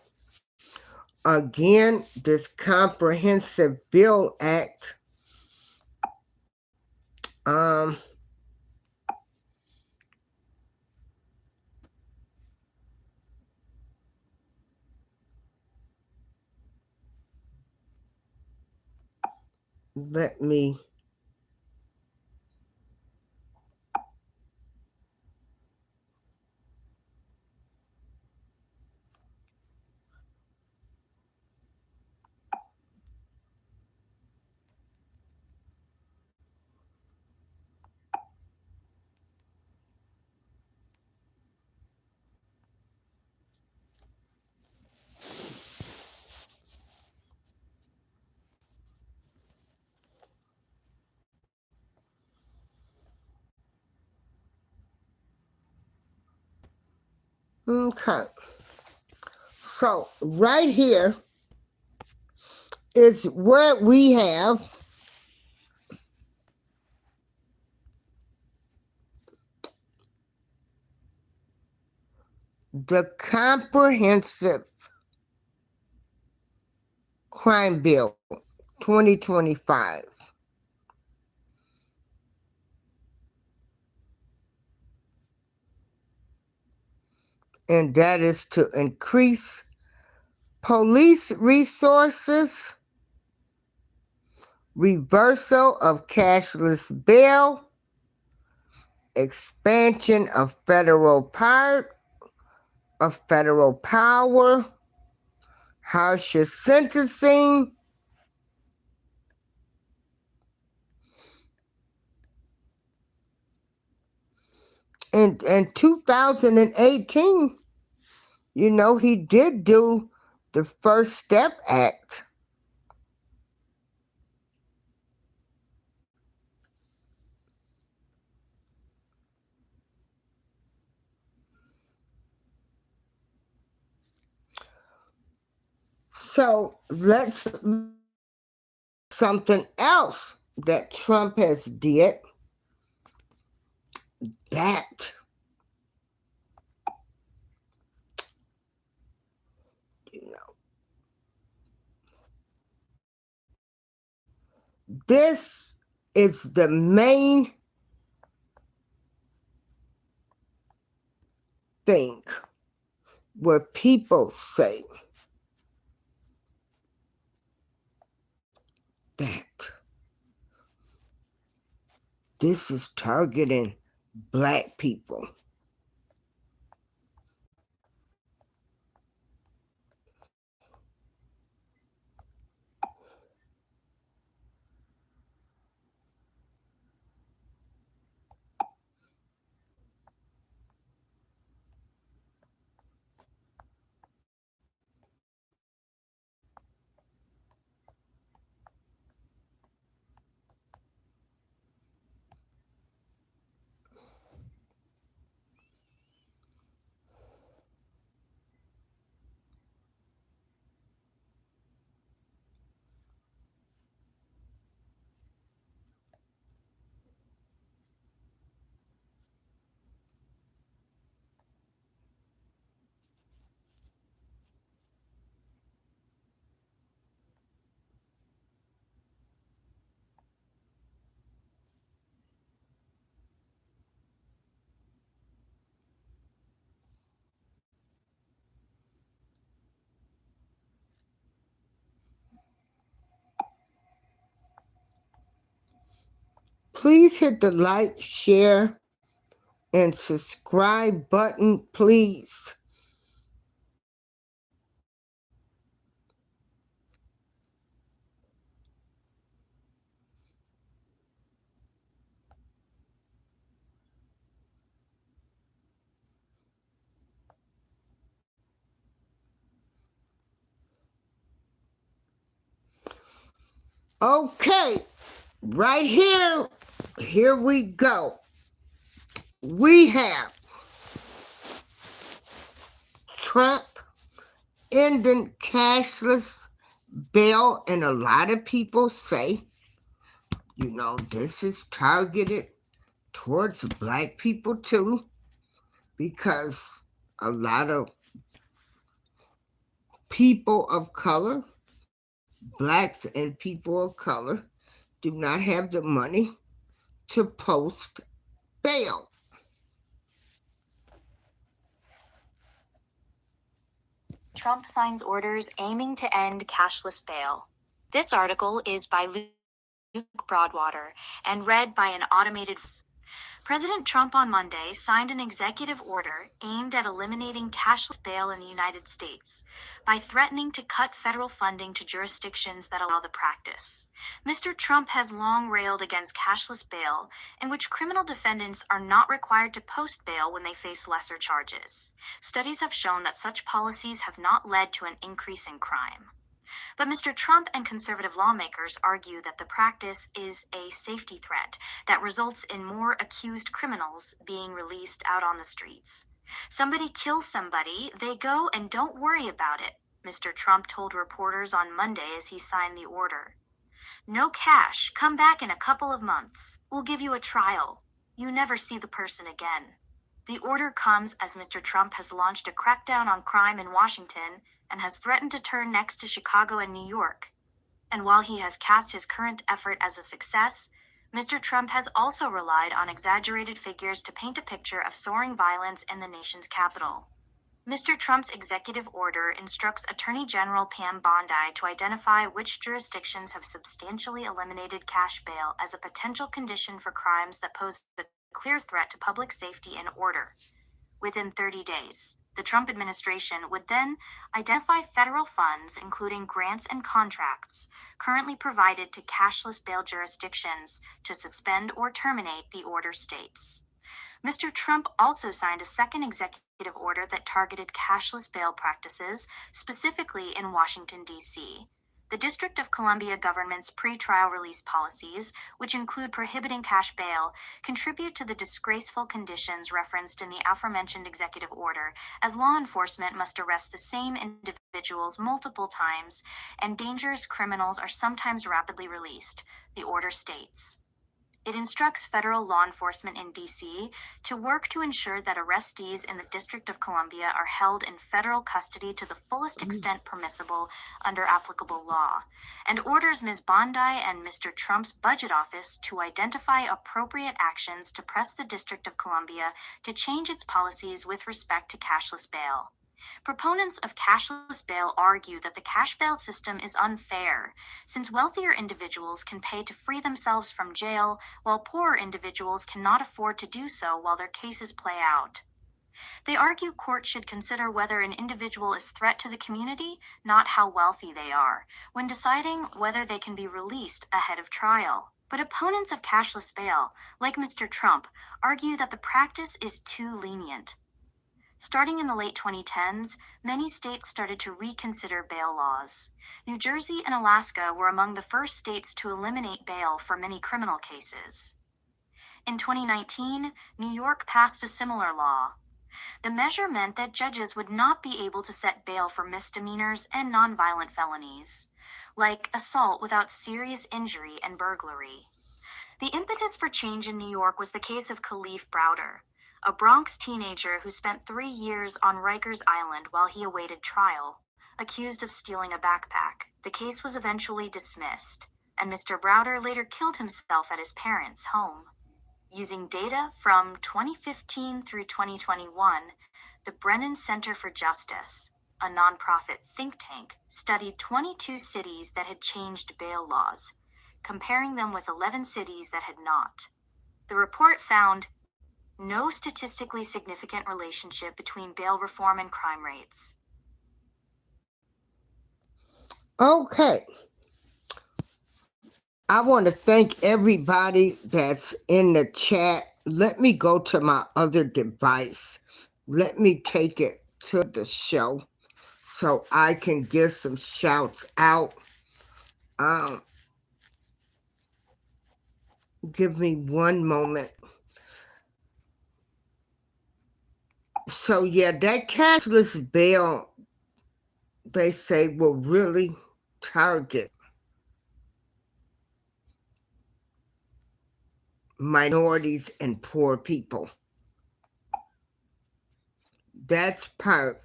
Speaker 1: Again, this Comprehensive Bill Act, let me okay. So right here is where we have the Comprehensive Crime Bill 2025. And that is to increase police resources reversal of cashless bail, expansion of federal power, harsher sentencing, in 2018, he did do the First Step Act. So let's something else that Trump has did that this is the main thing where people say that this is targeting black people. Please hit the like, share, and subscribe button, please. Okay, right here we go. We have Trump ending cashless bail, and a lot of people say, this is targeted towards black people too, because a lot of people of color, blacks and people of color, do not have the money to post bail.
Speaker 2: Trump signs orders aiming to end cashless bail. This article is by Luke Broadwater and read by an automated voice. President Trump on Monday signed an executive order aimed at eliminating cashless bail in the United States by threatening to cut federal funding to jurisdictions that allow the practice. Mr. Trump has long railed against cashless bail, in which criminal defendants are not required to post bail when they face lesser charges. Studies have shown that such policies have not led to an increase in crime. But Mr. Trump and conservative lawmakers argue that the practice is a safety threat that results in more accused criminals being released out on the streets. Somebody kills somebody, they go and don't worry about it, Mr. Trump told reporters on Monday as he signed the order. No cash, come back in a couple of months. We'll give you a trial. You never see the person again. The order comes as Mr. Trump has launched a crackdown on crime in Washington and has threatened to turn next to Chicago and New York. And while he has cast his current effort as a success, Mr. Trump has also relied on exaggerated figures to paint a picture of soaring violence in the nation's capital. Mr. Trump's executive order instructs Attorney General Pam Bondi to identify which jurisdictions have substantially eliminated cash bail as a potential condition for crimes that pose a clear threat to public safety and order. Within 30 days, the Trump administration would then identify federal funds, including grants and contracts, currently provided to cashless bail jurisdictions to suspend or terminate the order states. Mr. Trump also signed a second executive order that targeted cashless bail practices, specifically in Washington, D.C. The District of Columbia government's pretrial release policies, which include prohibiting cash bail, contribute to the disgraceful conditions referenced in the aforementioned executive order, as law enforcement must arrest the same individuals multiple times, and dangerous criminals are sometimes rapidly released, the order states. It instructs federal law enforcement in D.C. to work to ensure that arrestees in the District of Columbia are held in federal custody to the fullest extent permissible under applicable law, and orders Ms. Bondi and Mr. Trump's budget office to identify appropriate actions to press the District of Columbia to change its policies with respect to cashless bail. Proponents of cashless bail argue that the cash bail system is unfair, since wealthier individuals can pay to free themselves from jail, while poorer individuals cannot afford to do so while their cases play out. They argue courts should consider whether an individual is a threat to the community, not how wealthy they are, when deciding whether they can be released ahead of trial. But opponents of cashless bail, like Mr. Trump, argue that the practice is too lenient. Starting in the late 2010s, many states started to reconsider bail laws. New Jersey and Alaska were among the first states to eliminate bail for many criminal cases. In 2019, New York passed a similar law. The measure meant that judges would not be able to set bail for misdemeanors and nonviolent felonies, like assault without serious injury and burglary. The impetus for change in New York was the case of Khalif Browder, a Bronx teenager who spent 3 years on Rikers Island while he awaited trial, accused of stealing a backpack. The case was eventually dismissed, and Mr. Browder later killed himself at his parents' home. Using data from 2015 through 2021, the Brennan Center for Justice, a nonprofit think tank, studied 22 cities that had changed bail laws, comparing them with 11 cities that had not. The report found no statistically significant relationship between bail reform and crime rates.
Speaker 1: Okay. I want to thank everybody that's in the chat. Let me go to my other device. Let me take it to the show so I can get some shouts out. Give me one moment. So yeah, that cashless bail, they say, will really target minorities and poor people. That's part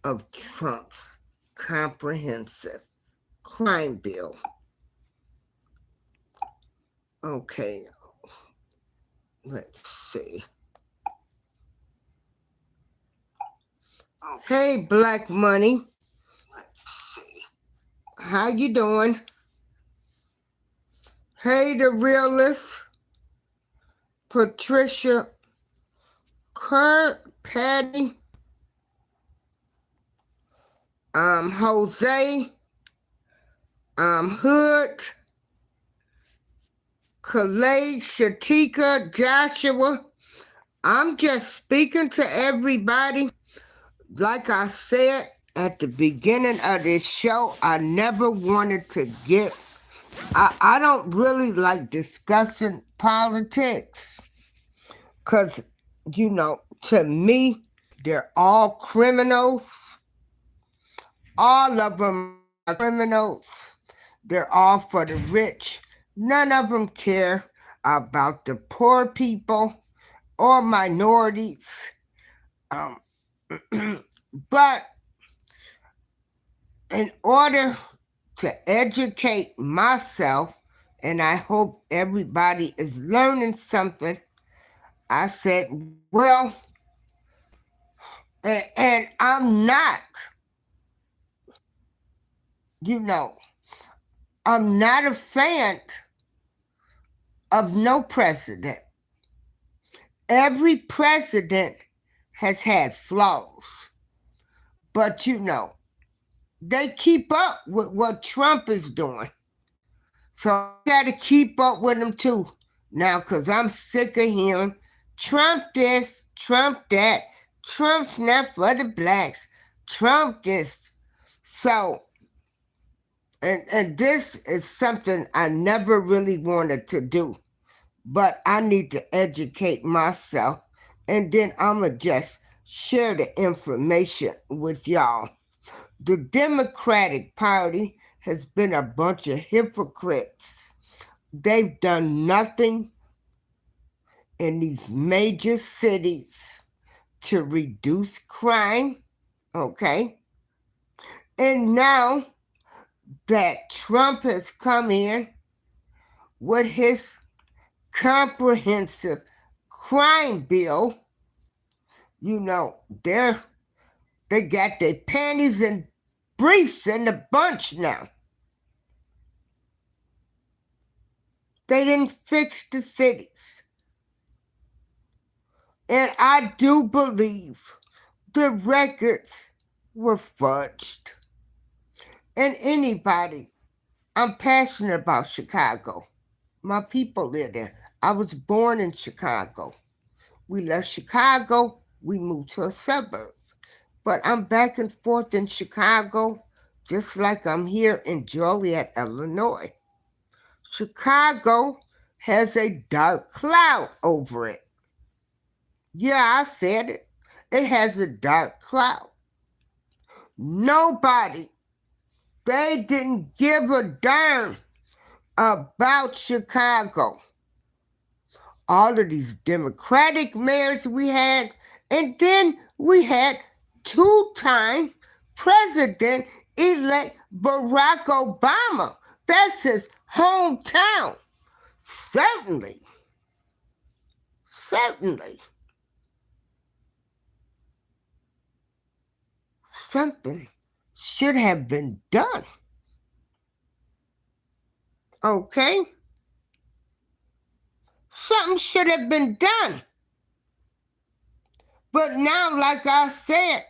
Speaker 1: of Trump's comprehensive crime bill. Okay, let's see. Hey, Black Money. Let's see. How you doing? Hey, the realist. Patricia, Kurt, Patty, Jose, Hood, Khaled, Shatika, Joshua. I'm just speaking to everybody. Like I said at the beginning of this show, I never wanted to get... I don't really like discussing politics. Because, you know, to me, they're all criminals. All of them are criminals. They're all for the rich. None of them care about the poor people or minorities. But in order to educate myself, and I hope everybody is learning something, I said, well, and I'm not, I'm not a fan of no president. Every president has had flaws, but they keep up with what Trump is doing. So I got to keep up with him too now, because I'm sick of hearing Trump this, Trump that, Trump's not for the blacks, Trump this. So, and this is something I never really wanted to do, but I need to educate myself, and then I'm going to just share the information with y'all. The Democratic Party has been a bunch of hypocrites. They've done nothing in these major cities to reduce crime, okay? And now that Trump has come in with his comprehensive crime bill, they got their panties and briefs in the bunch now. They didn't fix the cities. And I do believe the records were fudged. And I'm passionate about Chicago. My people live there. I was born in Chicago. We left Chicago, we moved to a suburb. But I'm back and forth in Chicago, just like I'm here in Joliet, Illinois. Chicago has a dark cloud over it. Yeah, I said it. It has a dark cloud. Nobody, they didn't give a darn about Chicago. All of these Democratic mayors we had, and then we had two-time President-elect Barack Obama. That's his hometown. Certainly. Something should have been done. Okay? Something should have been done. But now, like I said,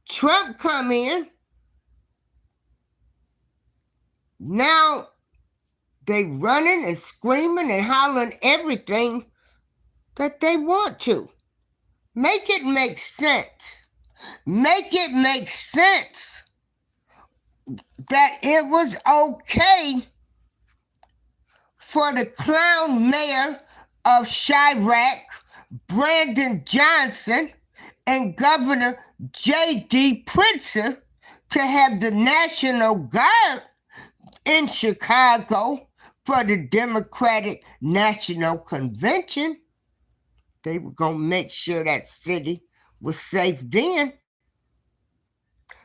Speaker 1: Trump come in. Now they running and screaming and hollering everything that they want to. Make it make sense. Make it make sense that it was okay for the clown mayor of Chirac, Brandon Johnson, and Governor J.D. Pritzker to have the National Guard in Chicago for the Democratic National Convention. They were going to make sure that city was safe then.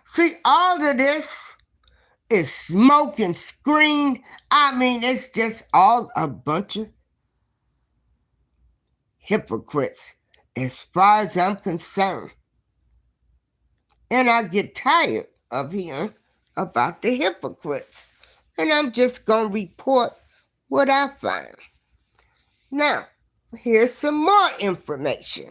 Speaker 1: See, all of this is smoke and screen. I mean, it's just all a bunch of hypocrites as far as I'm concerned. And I get tired of hearing about the hypocrites. And I'm just going to report what I find. Now, here's some more information.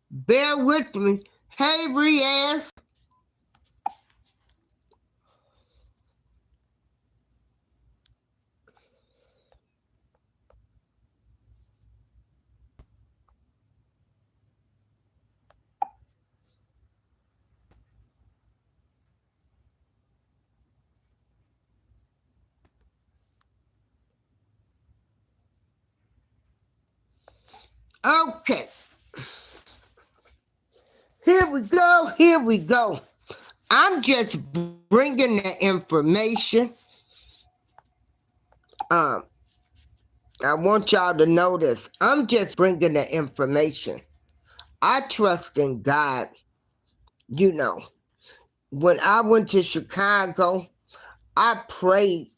Speaker 1: Bear with me. Hey, Riaz. Okay. Here we go. I'm just bringing the information. I want y'all to know this. I'm just bringing the information. I trust in God. When I went to Chicago, I prayed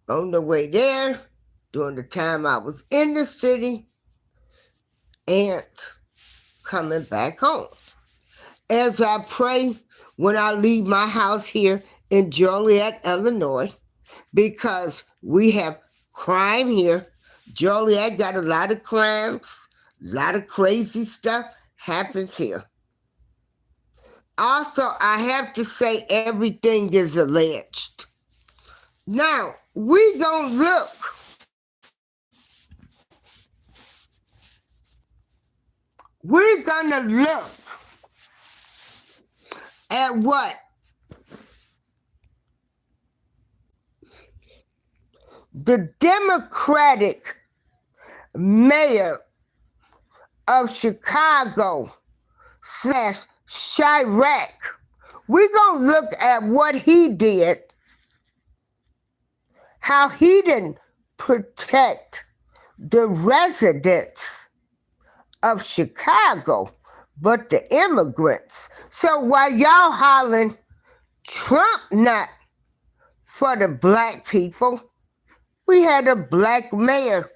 Speaker 1: on the way there, during the time I was in the city, and coming back home. As I pray when I leave my house here in Joliet, Illinois, because we have crime here. Joliet got a lot of crimes, a lot of crazy stuff happens here. Also, I have to say everything is alleged. Now, we gonna look. We're gonna look at what the Democratic mayor of Chicago / Chirac, we're going to look at what he did, how he didn't protect the residents of Chicago, but the immigrants. So while y'all hollering, Trump not for the black people, we had a black mayor.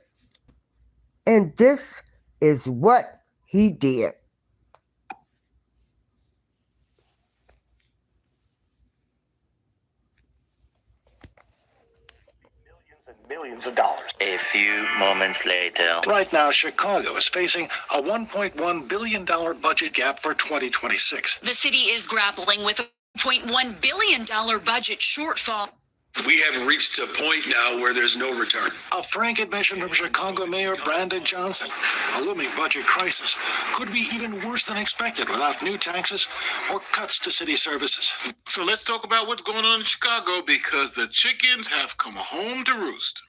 Speaker 1: And this is what he did.
Speaker 9: Millions of dollars.
Speaker 10: A few moments later.
Speaker 9: Right now, Chicago is facing a $1.1 billion budget gap for 2026.
Speaker 11: The city is grappling with a $1.1 billion budget shortfall.
Speaker 3: We have reached a point now where there's no return.
Speaker 9: A frank admission from Chicago Mayor Brandon Johnson. A looming budget crisis could be even worse than expected without new taxes or cuts to city services.
Speaker 3: So let's talk about what's going on in Chicago, because the chickens have come home to roost.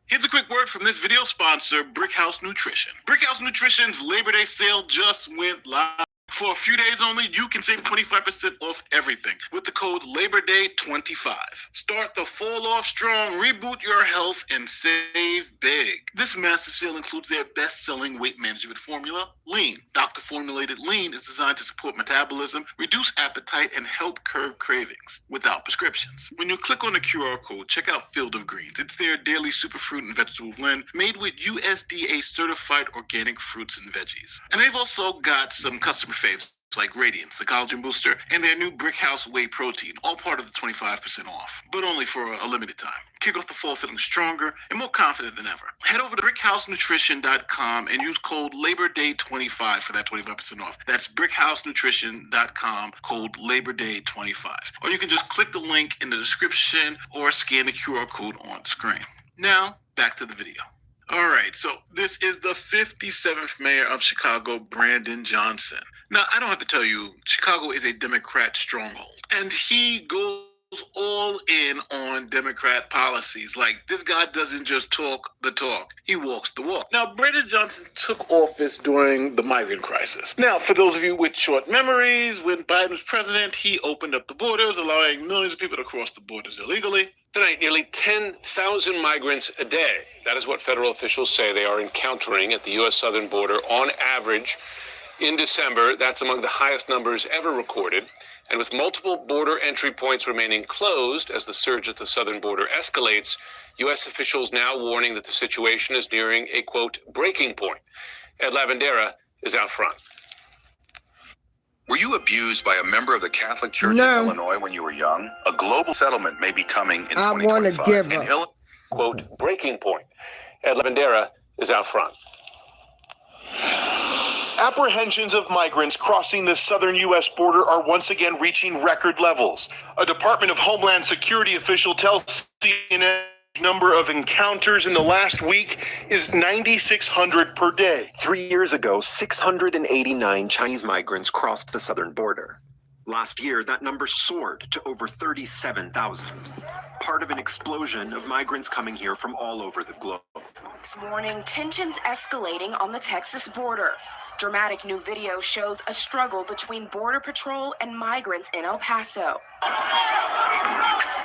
Speaker 3: Here's a quick word from this video sponsor, Brickhouse Nutrition. Brickhouse Nutrition's Labor Day sale just went live. For a few days only, you can save 25% off everything with the code LABOR-DAY25. Start the fall off strong, reboot your health, and save big. This massive sale includes their best-selling weight management formula, Lean. Doctor-formulated Lean is designed to support metabolism, reduce appetite, and help curb cravings without prescriptions. When you click on the QR code, check out Field of Greens. It's their daily superfruit and vegetable blend made with USDA-certified organic fruits and veggies. And they've also got some customer faves like Radiance, the collagen booster, and their new Brickhouse Whey protein, all part of the 25% off, but only for a limited time. Kick off the fall feeling stronger and more confident than ever. Head over to brickhousenutrition.com and use code LABORDAY25 for that 25% off. That's brickhousenutrition.com, code LABORDAY25. Or you can just click the link in the description or scan the QR code on the screen. Now, back to the video. All right, so this is the 57th mayor of Chicago, Brandon Johnson. Now, I don't have to tell you, Chicago is a Democrat stronghold, and he goes all in on Democrat policies. Like, this guy doesn't just talk the talk, he walks the walk. Now, Brandon Johnson took office during the migrant crisis. Now, for those of you with short memories, when Biden was president, he opened up the borders, allowing millions of people to cross the borders illegally.
Speaker 12: Tonight, nearly 10,000 migrants a day. That is what federal officials say they are encountering at the U.S. southern border on average in December. That's among the highest numbers ever recorded. And with multiple border entry points remaining closed as the surge at the southern border escalates, U.S. officials now warning that the situation is nearing a, quote, breaking point. Ed Lavandera is out front.
Speaker 13: Were you abused by a member of the Catholic Church in Illinois when you were young? A global settlement may be coming in 2025.
Speaker 1: I want to
Speaker 12: quote, breaking point. Ed Lavandera is out front.
Speaker 14: Apprehensions of migrants crossing the southern U.S. border are once again reaching record levels. A Department of Homeland Security official tells CNN the number of encounters in the last week is 9,600 per day.
Speaker 15: 3 years ago, 689 Chinese migrants crossed the southern border. Last year, that number soared to over 37,000. Part of an explosion of migrants coming here from all over the globe.
Speaker 16: This morning, tensions escalating on the Texas border. Dramatic new video shows a struggle between Border Patrol and migrants in El Paso.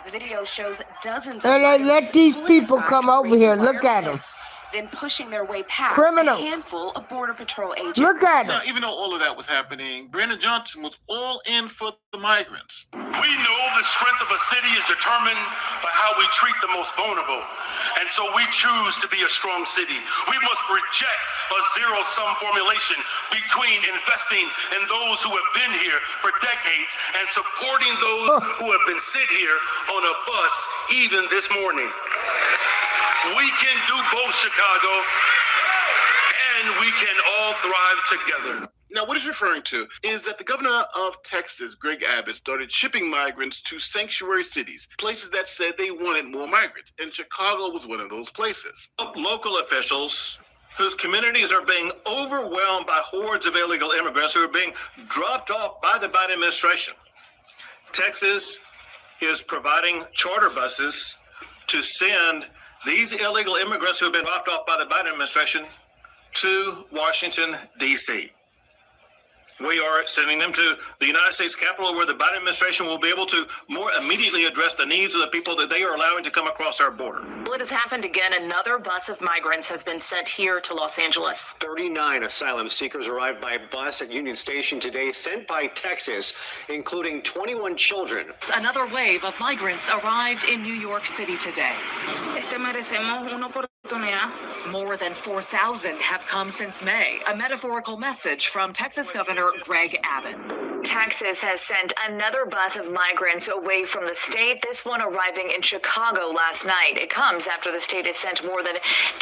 Speaker 16: The video shows dozens
Speaker 1: And
Speaker 16: of
Speaker 1: they let these people
Speaker 16: politicized
Speaker 1: come over
Speaker 16: racial
Speaker 1: here. Look
Speaker 16: fire
Speaker 1: at them.
Speaker 16: pits, then pushing their way past
Speaker 1: Criminals.
Speaker 16: a handful of Border Patrol agents.
Speaker 1: Look at them.
Speaker 14: Now, even though all of that was happening, Brandon Johnson was all in for the migrants.
Speaker 17: We know the strength of a city is determined by how we treat the most vulnerable. And so we choose to be a strong city. We must reject a zero-sum formulation between investing in those who have been here for decades and supporting those who have been sit here on a bus even this morning. We can do both, Chicago, and we can all thrive together.
Speaker 14: Now, what he's referring to is that the governor of Texas, Greg Abbott, started shipping migrants to sanctuary cities, places that said they wanted more migrants, and Chicago was one of those places.
Speaker 18: Local officials whose communities are being overwhelmed by hordes of illegal immigrants who are being dropped off by the Biden administration. Texas is providing charter buses to send these illegal immigrants who have been dropped off by the Biden administration to Washington, D.C. We are sending them to the United States Capitol, where the Biden administration will be able to more immediately address the needs of the people that they are allowing to come across our border.
Speaker 19: Well, it has happened again. Another bus of migrants has been sent here to Los Angeles.
Speaker 20: 39 asylum seekers arrived by bus at Union Station today, sent by Texas, including 21 children.
Speaker 19: Another wave of migrants arrived in New York City today. More than 4,000 have come since May, a metaphorical message from Texas Governor Greg Abbott.
Speaker 2: Texas has sent another bus of migrants away from the state, this one arriving in Chicago last night. It comes after the state has sent more than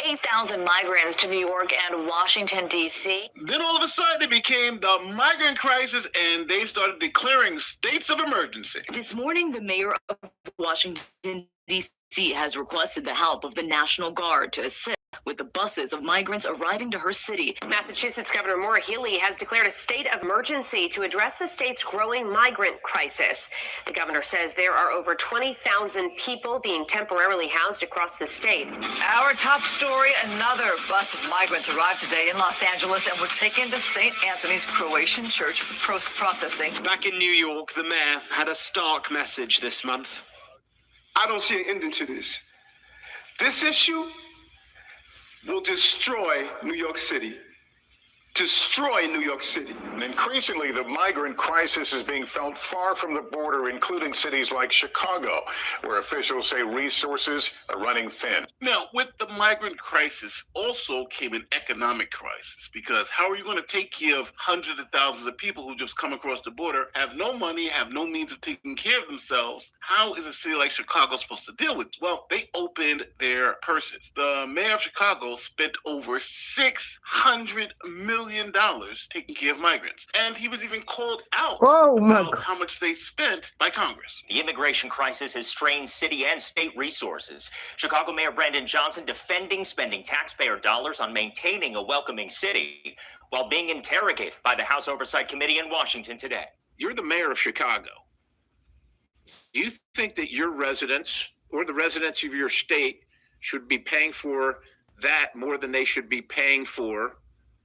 Speaker 2: 8,000 migrants to New York and Washington, D.C.
Speaker 14: Then all of a sudden it became the migrant crisis, and they started declaring states of emergency.
Speaker 19: This morning, the mayor of Washington, D.C. has requested the help of the National Guard to assist with the buses of migrants arriving to her city.
Speaker 21: Massachusetts Governor Maura Healey has declared a state of emergency to address the state's growing migrant crisis. The governor says there are over 20,000 people being temporarily housed across the state.
Speaker 22: Our top story, another bus of migrants arrived today in Los Angeles and were taken to St. Anthony's Croatian Church for processing.
Speaker 20: Back in New York, the mayor had a stark message this month.
Speaker 23: I don't see an ending to this. This issue will destroy New York City. Destroy New York City.
Speaker 24: And increasingly, the migrant crisis is being felt far from the border, including cities like Chicago, where officials say resources are running thin.
Speaker 14: Now, with the migrant crisis also came an economic crisis, because how are you going to take care of hundreds of thousands of people who just come across the border, have no money, have no means of taking care of themselves? How is a city like Chicago supposed to deal with it? Well, they opened their purses. The mayor of Chicago spent over $600 million taking care of migrants. And he was even called out about how much they spent by Congress.
Speaker 25: The immigration crisis has strained city and state resources. Chicago Mayor Brandon Johnson defending spending taxpayer dollars on maintaining a welcoming city while being interrogated by the House Oversight Committee in Washington today.
Speaker 26: You're the mayor of Chicago. Do you think that your residents or the residents of your state should be paying for that more than they should be paying for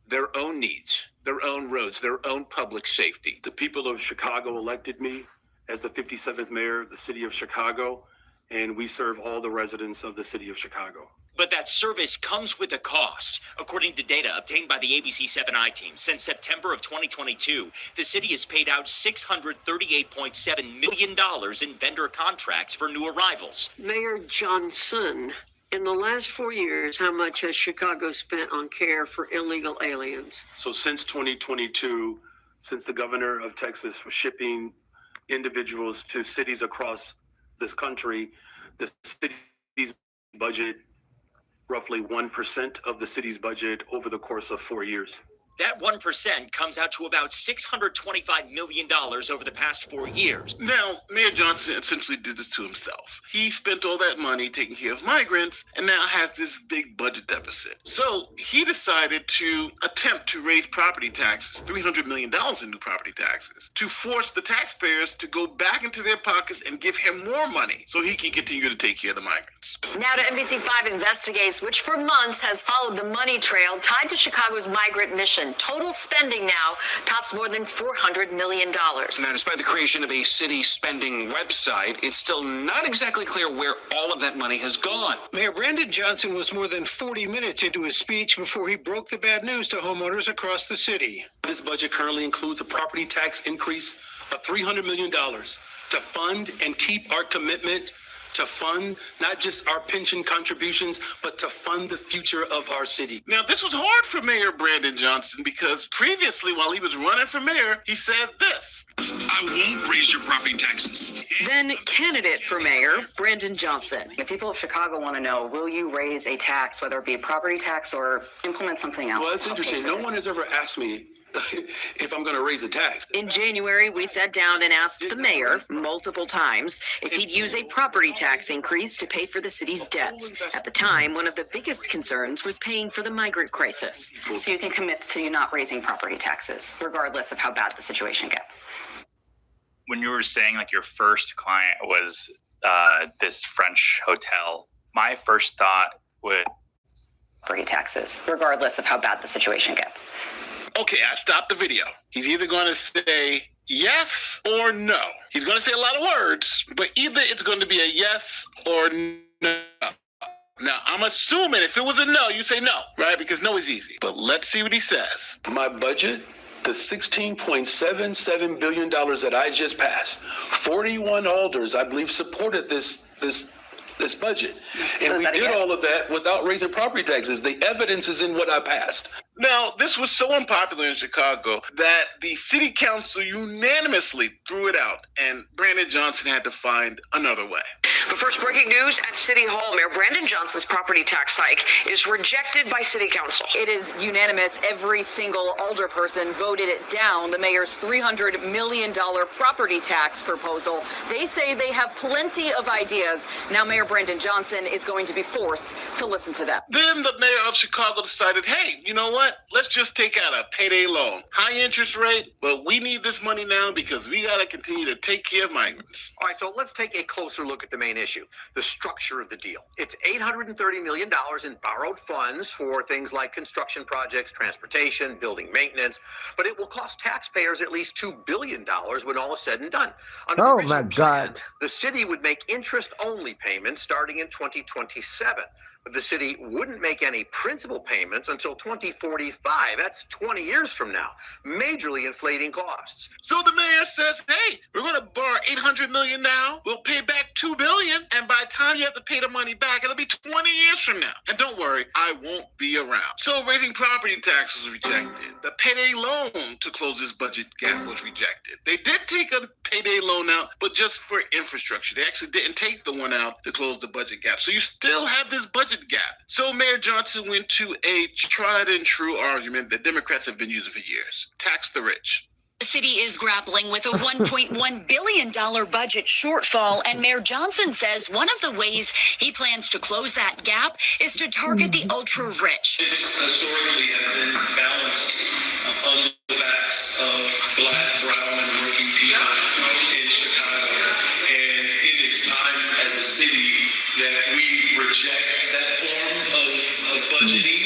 Speaker 26: their own needs, their own roads, their own public safety?
Speaker 27: The people of Chicago elected me as the 57th mayor of the city of Chicago, and we serve all the residents of the city of Chicago.
Speaker 25: But that service comes with a cost. According to data obtained by the ABC 7i team, since September of 2022, the city has paid out $638.7 million in vendor contracts for new arrivals.
Speaker 28: Mayor Johnson, in the last 4 years, how much has Chicago spent on care for illegal aliens?
Speaker 27: So since 2022, since the governor of Texas was shipping individuals to cities across this country, the city's budget, roughly 1% of the city's budget over the course of 4 years.
Speaker 25: That 1% comes out to about $625 million over the past 4 years.
Speaker 14: Now, Mayor Johnson essentially did this to himself. He spent all that money taking care of migrants and now has this big budget deficit. So he decided to attempt to raise property taxes, $300 million in new property taxes, to force the taxpayers to go back into their pockets and give him more money so he can continue to take care of the migrants.
Speaker 21: Now to NBC5 investigates, which for months has followed the money trail tied to Chicago's migrant mission.
Speaker 19: Johnson. Total spending now tops more than $400 million.
Speaker 4: Now, despite the creation of a city spending website, it's still not exactly clear where all of that money has gone.
Speaker 5: Mayor Brandon Johnson was more than 40 minutes into his speech before he broke the bad news to homeowners across the city.
Speaker 27: This budget currently includes a property tax increase of $300 million to fund and keep our commitment to fund not just our pension contributions, but to fund the future of our city.
Speaker 14: Now, this was hard for Mayor Brandon Johnson because previously, while he was running for mayor, he said this.
Speaker 3: I won't raise your property taxes.
Speaker 19: Then candidate for mayor, Brandon Johnson. The people of Chicago want to know, will you raise a tax, whether it be a property tax or implement something else?
Speaker 27: Well, it's interesting. No one has ever asked me if I'm going to raise a tax.
Speaker 19: In January, we sat down and asked the mayor multiple times if he'd use a property tax increase to pay for the city's debts. At the time, one of the biggest concerns was paying for the migrant crisis. So you can commit to you not raising property taxes, regardless of how bad the situation gets.
Speaker 6: When you were saying like your first client was this French hotel, my first thought would
Speaker 19: property taxes, regardless of how bad the situation gets.
Speaker 14: Okay, I stopped the video. He's either going to say yes or no. He's going to say a lot of words, but either it's going to be a yes or no. Now, I'm assuming if it was a no, you say no, right? Because no is easy. But let's see what he says.
Speaker 27: My budget, the $16.77 billion that I just passed, 41 alders, I believe, supported this budget. And we did all of that without raising property taxes. The evidence is in what I passed. Now, this was so unpopular in Chicago that the city council unanimously threw it out, and Brandon Johnson had to find another way.
Speaker 16: But first, breaking news at City Hall. Mayor Brandon Johnson's property tax hike is rejected by City Council.
Speaker 19: It is unanimous. Every single alderperson voted it down. The mayor's $300 million property tax proposal. They say they have plenty of ideas. Now, Mayor Brandon Johnson is going to be forced to listen to them.
Speaker 14: Then the mayor of Chicago decided, hey, you know what? Let's just take out a payday loan. High interest rate, but we need this money now because we got to continue to take care of migrants.
Speaker 7: All right, so let's take a closer look at the main issue, the structure of the deal. It's $830 million in borrowed funds for things like construction projects, transportation, building maintenance, but it will cost taxpayers at least $2 billion when all is said and done. Under
Speaker 1: Oh
Speaker 7: the
Speaker 1: my
Speaker 7: original plan,
Speaker 1: God.
Speaker 7: the city would make interest-only payments starting in 2027. But the city wouldn't make any principal payments until 2045. That's 20 years from now, majorly inflating costs.
Speaker 14: So the mayor says, hey, we're going to borrow $800 million now. We'll pay back $2 billion. And by the time you have to pay the money back, it'll be 20 years from now. And don't worry, I won't be around. So raising property taxes was rejected. The payday loan to close this budget gap was rejected. They did take a payday loan out, but just for infrastructure. They actually didn't take the one out to close the budget gap. So you still have this budget gap. So Mayor Johnson went to a tried and true argument that Democrats have been using for years. Tax the rich.
Speaker 2: The city is grappling with a $1.1 billion budget shortfall, and Mayor Johnson says one of the ways he plans to close that gap is to target the ultra-rich.
Speaker 17: It's historically have been balanced on the backs of black, brown, and working people in Chicago. And it is time as a city that we reject that form of budgeting.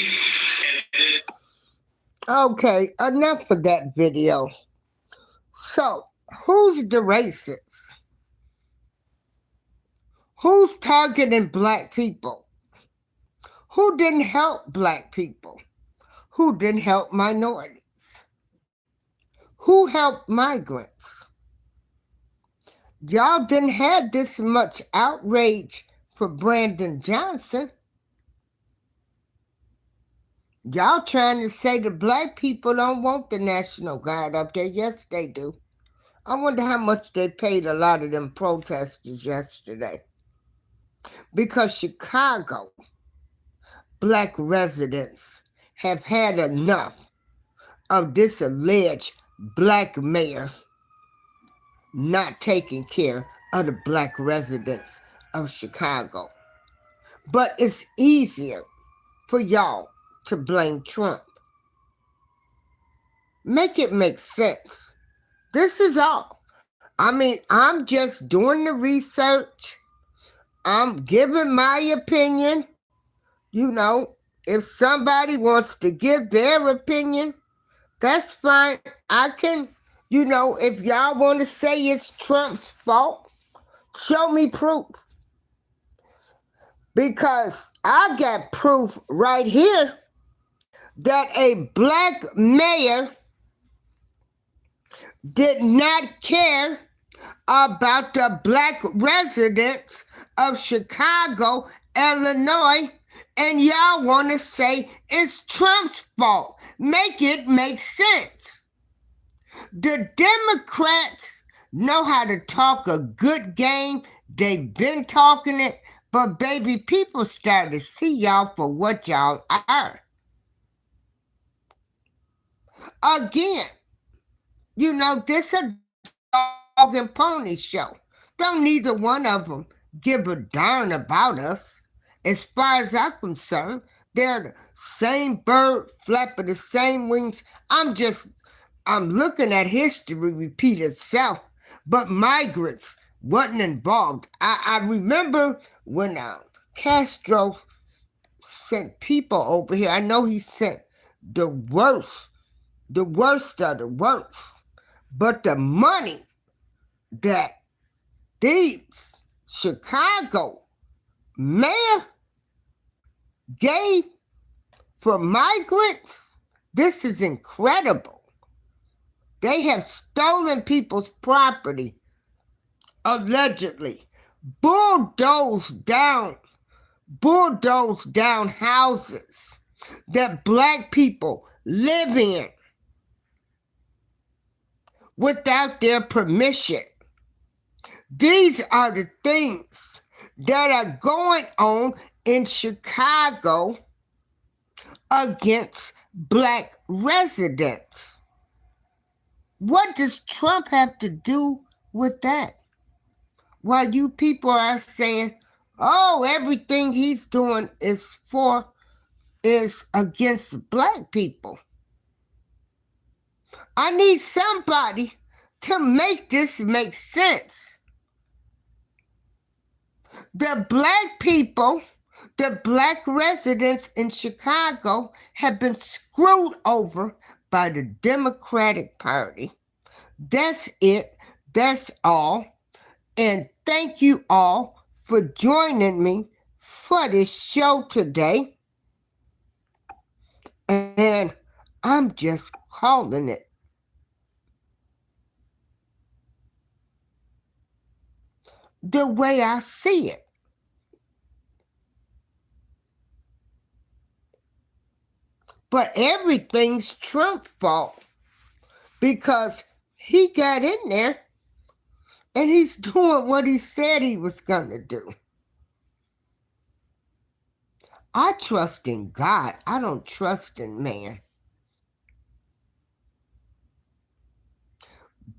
Speaker 1: Okay, enough of that video. So, who's the racist? Who's targeting black people? Who didn't help black people? Who didn't help minorities? Who helped migrants? Y'all didn't have this much outrage for Brandon Johnson. Y'all trying to say the black people don't want the National Guard up there. Yes, they do. I wonder how much they paid a lot of them protesters yesterday. Because Chicago black residents have had enough of this alleged black mayor not taking care of the black residents of Chicago. But it's easier for y'all to blame Trump. Make it make sense. This is all. I mean, I'm just doing the research. I'm giving my opinion. You know, if somebody wants to give their opinion, That's fine. I can, if y'all want to say it's Trump's fault, show me proof. Because I got proof right here that a black mayor did not care about the black residents of Chicago, Illinois, and y'all want to say it's Trump's fault. Make it make sense. The Democrats know how to talk a good game. They've been talking it, but baby, people start to see y'all for what y'all are. Again, this is a dog and pony show. Don't neither one of them give a darn about us. As far as I'm concerned, they're the same bird flapping the same wings. I'm looking at history repeat itself, but migrants wasn't involved. I remember when Castro sent people over here. I know he sent the worst of the worst. But the money that these Chicago mayor gave for migrants, this is incredible. They have stolen people's property, allegedly, bulldozed down houses that black people live in without their permission. These are the things that are going on in Chicago against black residents. What does Trump have to do with that? While you people are saying, oh, everything he's doing is against black people. I need somebody to make this make sense. The black people, the black residents in Chicago have been screwed over by the Democratic Party. That's it. That's all. And thank you all for joining me for this show today. And I'm just calling it the way I see it. But everything's Trump's fault because he got in there and he's doing what he said he was going to do. I trust in God. I don't trust in man.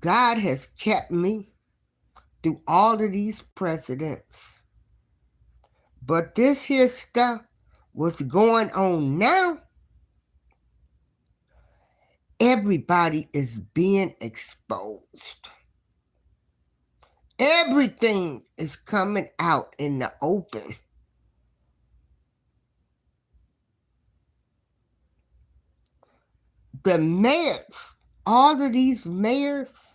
Speaker 1: God has kept me through all of these presidents. But this here stuff, what's going on now, everybody is being exposed. Everything is coming out in the open. The mayors, all of these mayors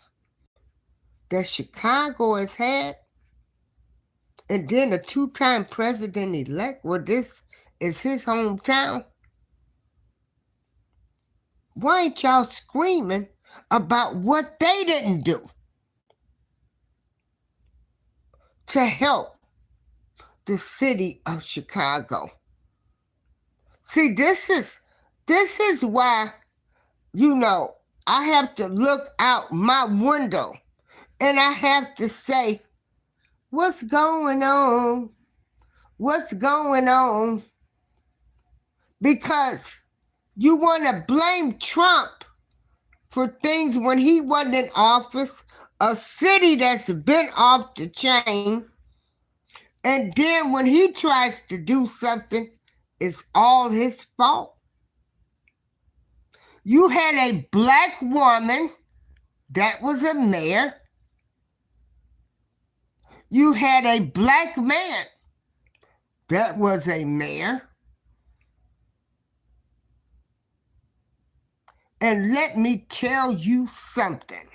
Speaker 1: that Chicago has had, and then a 2-time president-elect, well, this is his hometown. Why ain't y'all screaming about what they didn't do to help the city of Chicago? See, this is why, I have to look out my window and I have to say, what's going on? What's going on? Because you want to blame Trump for things when he wasn't in office, a city that's been off the chain, and then when he tries to do something, it's all his fault. You had a black woman that was a mayor. You had a black man that was a mayor. And let me tell you something.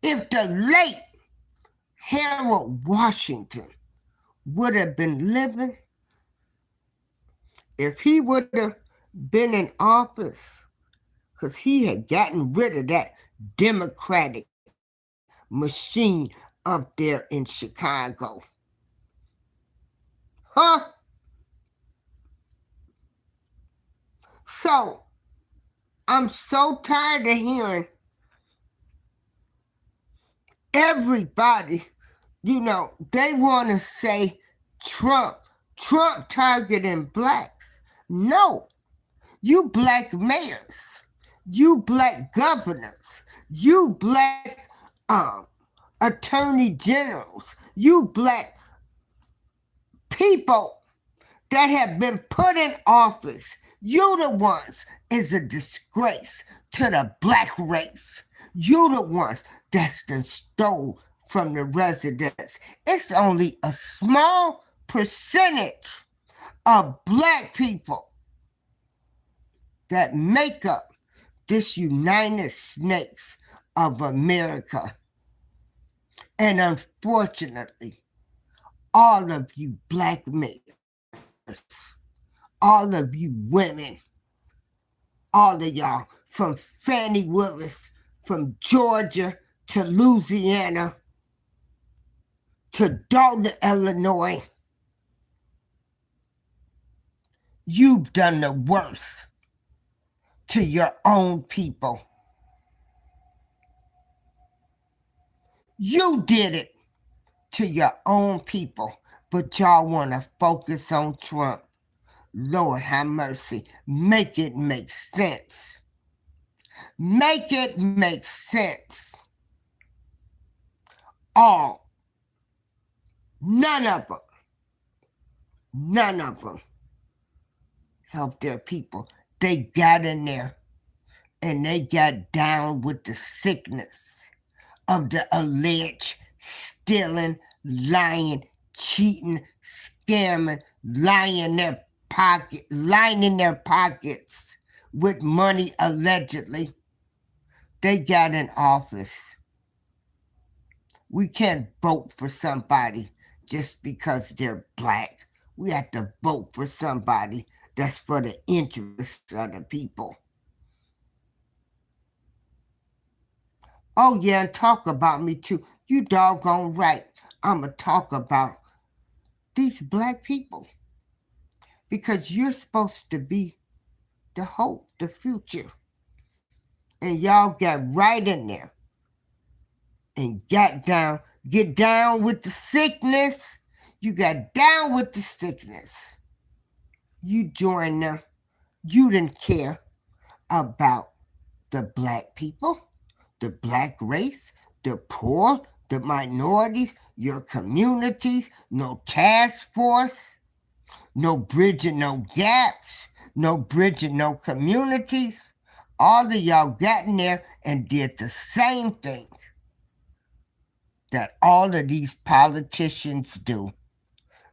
Speaker 1: If the late Harold Washington would have been living, if he would have been in office, because he had gotten rid of that Democratic machine up there in Chicago. Huh? So, I'm so tired of hearing everybody, they want to say Trump targeting blacks. No, you black mayors, you black governors, you black attorney generals, you black people that have been put in office, you the ones is a disgrace to the black race. You the ones that's been stole from the residents. It's only a small percentage of black people that make up this United States of America. And unfortunately, all of you black men, all of you women, all of y'all from Fannie Willis, from Georgia to Louisiana to Dalton, Illinois, you've done the worst to your own people. You did it to your own people, but y'all want to focus on Trump. Lord have mercy. Make it make sense. Make it make sense. All. None of them help their people. They got in there and they got down with the sickness of the alleged stealing, lying, cheating, scamming, lining their pockets with money allegedly. They got in office. We can't vote for somebody just because they're black. We have to vote for somebody that's for the interests of the people. Oh yeah, and talk about me too. You doggone right. I'ma talk about these black people. Because you're supposed to be the hope, the future. And y'all got right in there and get down with the sickness. You got down with the sickness. You joined them. You didn't care about the black people, the black race, the poor, the minorities, your communities, no task force, no bridging, no gaps, no bridging, no communities. All of y'all got in there and did the same thing that all of these politicians do.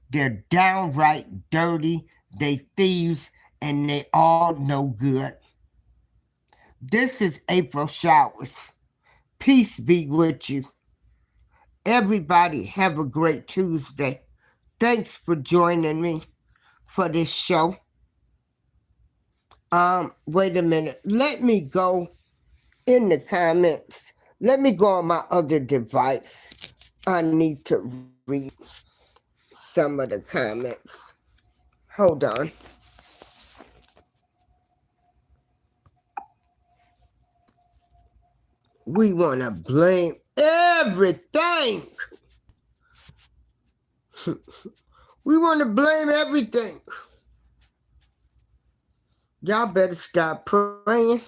Speaker 1: They're downright dirty, they thieves, and they all no good. This is April Showers. Peace be with you. Everybody have a great Tuesday. Thanks for joining me for this show. Wait a minute. Let me go in the comments. Let me go on my other device. I need to read some of the comments. Hold on. We want to blame everything. We want to blame everything. Y'all better stop praying.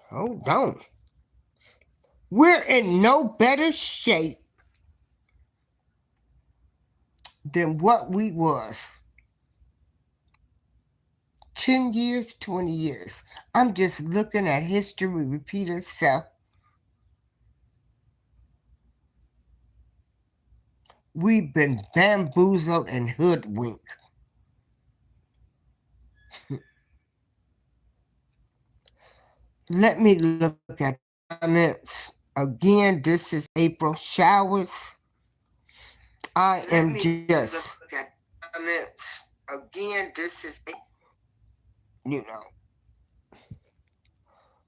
Speaker 1: Hold on. We're in no better shape than what we was 10 years, 20 years. I'm just looking at history repeat itself. We've been bamboozled and hoodwinked. Let me look at comments. Again, this is April Showers. I am just... Look at comments. Again, this is... You know.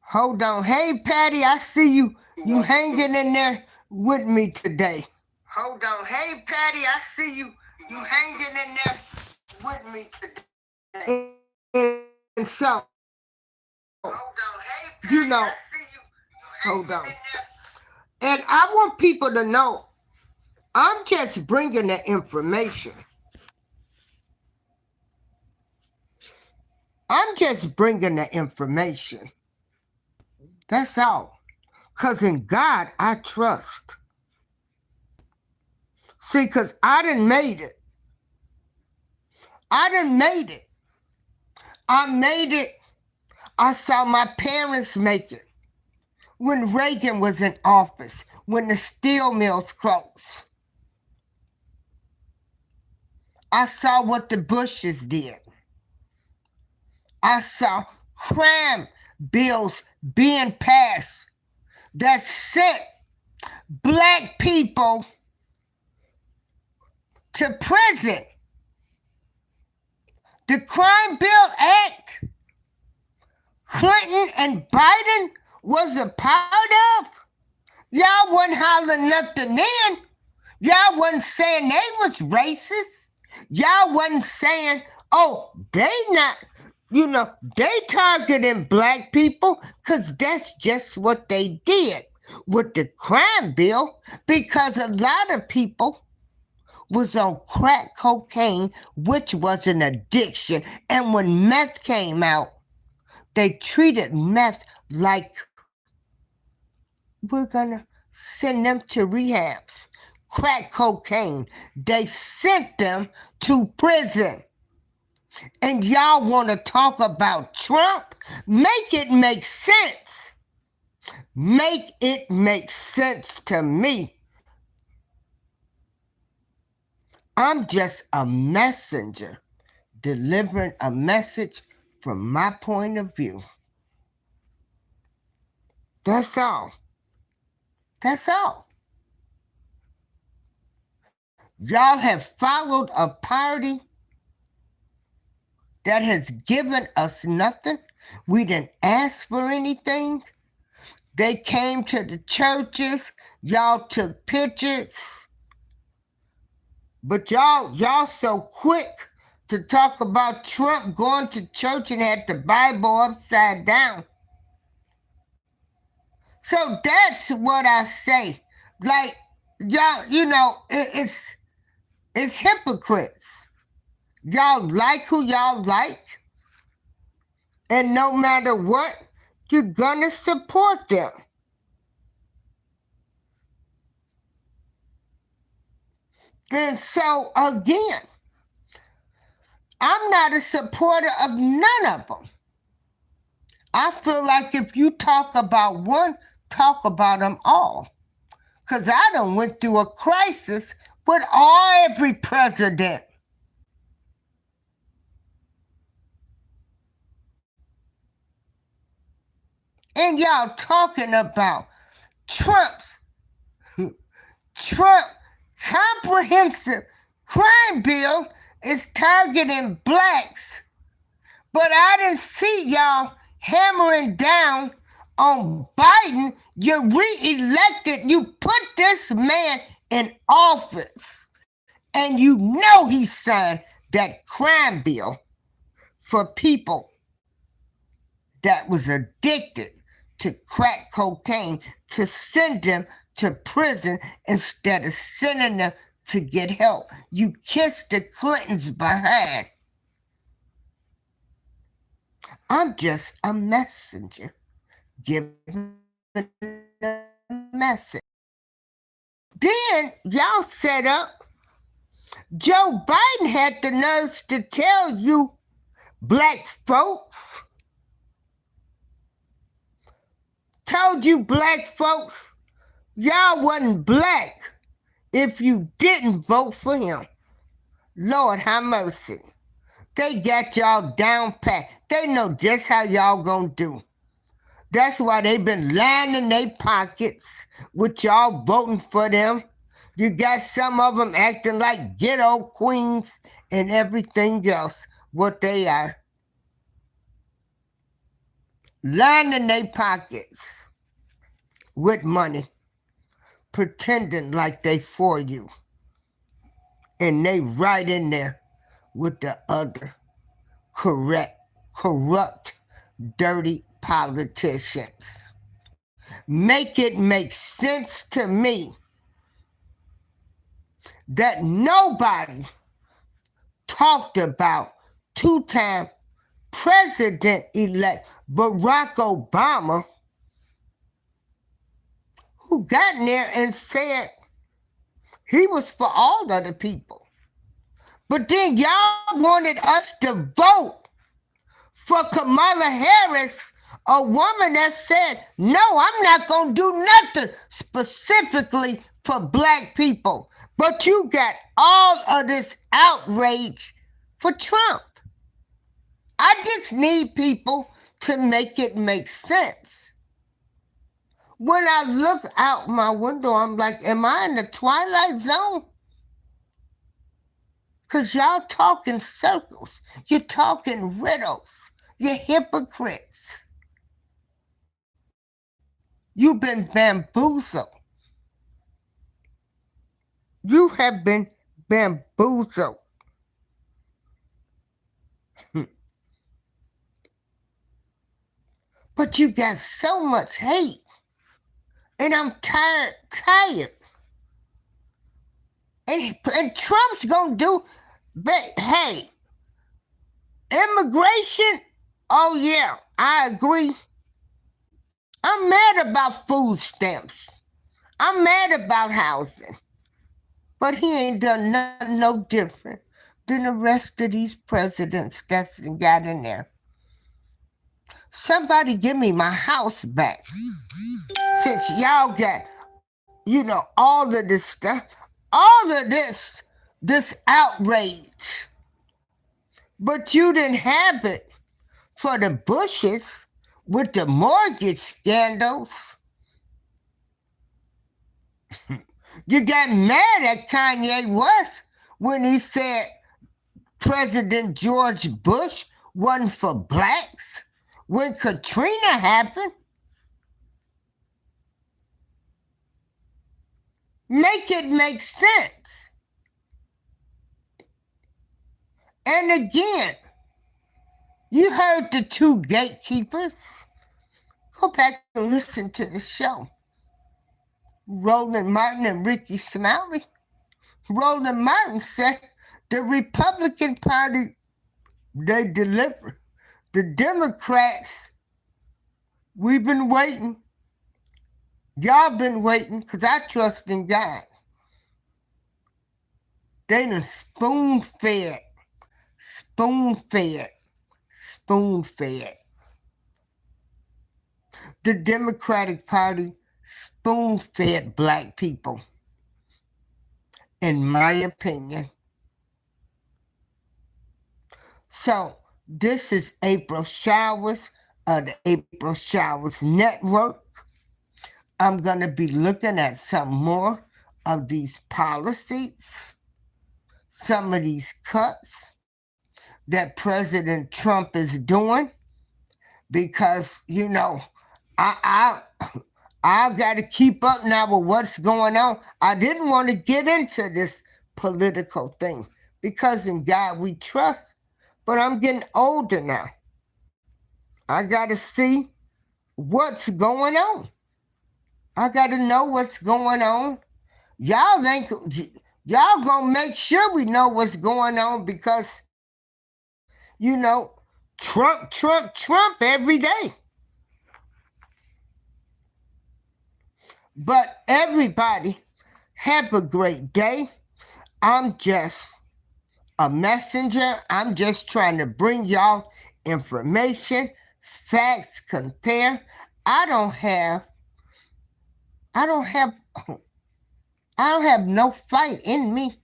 Speaker 1: Hold on. Hey, Patty, I see you. You hanging in there with me today. Hold on. Hey, Patty, I see you. You hanging in there with me today. And so, you know, hold on. And I want people to know, I'm just bringing the information. I'm just bringing the information. That's all. Because in God, I trust. See, because I done made it. I done made it. I made it. I saw my parents make it. When Reagan was in office, when the steel mills closed. I saw what the Bushes did. I saw crime bills being passed that sent black people to prison. The Crime Bill Act, Clinton and Biden was a part of. Y'all wasn't hollering nothing in. Y'all wasn't saying they was racist. Y'all wasn't saying, oh, they not, you know, they targeting black people, because that's just what they did with the crime bill, because a lot of people was on crack cocaine, which was an addiction. And when meth came out, they treated meth like we're gonna send them to rehabs. Crack cocaine, they sent them to prison. And y'all want to talk about Trump? Make it make sense. Make it make sense to me. I'm just a messenger delivering a message from my point of view. That's all. That's all. Y'all have followed a party that has given us nothing. We didn't ask for anything. They came to the churches. Y'all took pictures. But y'all so quick to talk about Trump going to church and had the Bible upside down. So that's what I say. Like, y'all, you know, it's hypocrites. Y'all like who y'all like. And no matter what, you're gonna support them. And so, again, I'm not a supporter of none of them. I feel like if you talk about one, talk about them all. Because I done went through a crisis with every president. And y'all talking about Trump comprehensive crime bill is targeting blacks. But I didn't see y'all hammering down on Biden. You're re-elected. You put this man in office. And you know he signed that crime bill for people that was addicted to crack cocaine to send them to prison instead of sending them to get help. You kissed the Clintons behind. I'm just a messenger giving a message. Then y'all set up. Joe Biden had the nerves to tell you black folks, told you black folks, y'all wasn't black if you didn't vote for him. Lord have mercy. They got y'all down pat. They know just how y'all gonna do. That's why they been lining their pockets with y'all voting for them. You got some of them acting like ghetto queens and everything else, what they are. Lining their pockets with money, pretending like they for you. And they right in there with the other corrupt, dirty politicians. Make it make sense to me that nobody talked about two-time President-elect Barack Obama, who got in there and said he was for all of the people. But then y'all wanted us to vote for Kamala Harris, a woman that said, no, I'm not going to do nothing specifically for black people. But you got all of this outrage for Trump. I just need people to make it make sense. When I look out my window, I'm like, am I in the Twilight Zone? Because y'all talking circles. You're talking riddles. You're hypocrites. You've been bamboozled. You have been bamboozled. But you got so much hate. And I'm tired. And Trump's going to do, but hey, immigration, oh yeah, I agree. I'm mad about food stamps. I'm mad about housing. But he ain't done nothing no different than the rest of these presidents that's got in there. Somebody give me my house back. Since y'all got, all of this stuff, all of this outrage. But you didn't have it for the Bushes with the mortgage scandals. You got mad at Kanye West when he said President George Bush wasn't for blacks. When Katrina happened, make it make sense. And again, you heard the two gatekeepers. Go back and listen to the show. Roland Martin and Ricky Smiley. Roland Martin said the Republican Party, they deliver. The Democrats, we've been waiting. Y'all been waiting because I trust in God. They done spoon-fed. The Democratic Party spoon-fed black people, in my opinion. So, this is April Showers of the April Showers Network. I'm going to be looking at some more of these policies, some of these cuts that President Trump is doing, because, I got to keep up now with what's going on. I didn't want to get into this political thing because in God we trust, but I'm getting older now. I got to see what's going on. I got to know what's going on. Y'all gonna make sure we know what's going on because, Trump every day. But everybody, have a great day. I'm just a messenger. I'm just trying to bring y'all information, facts, compare. I don't have I don't have no fight in me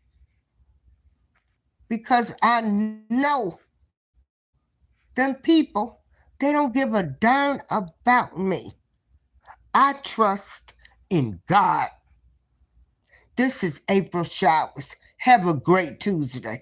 Speaker 1: because I know them people, they don't give a darn about me. I trust in God. This is April Showers. Have a great Tuesday.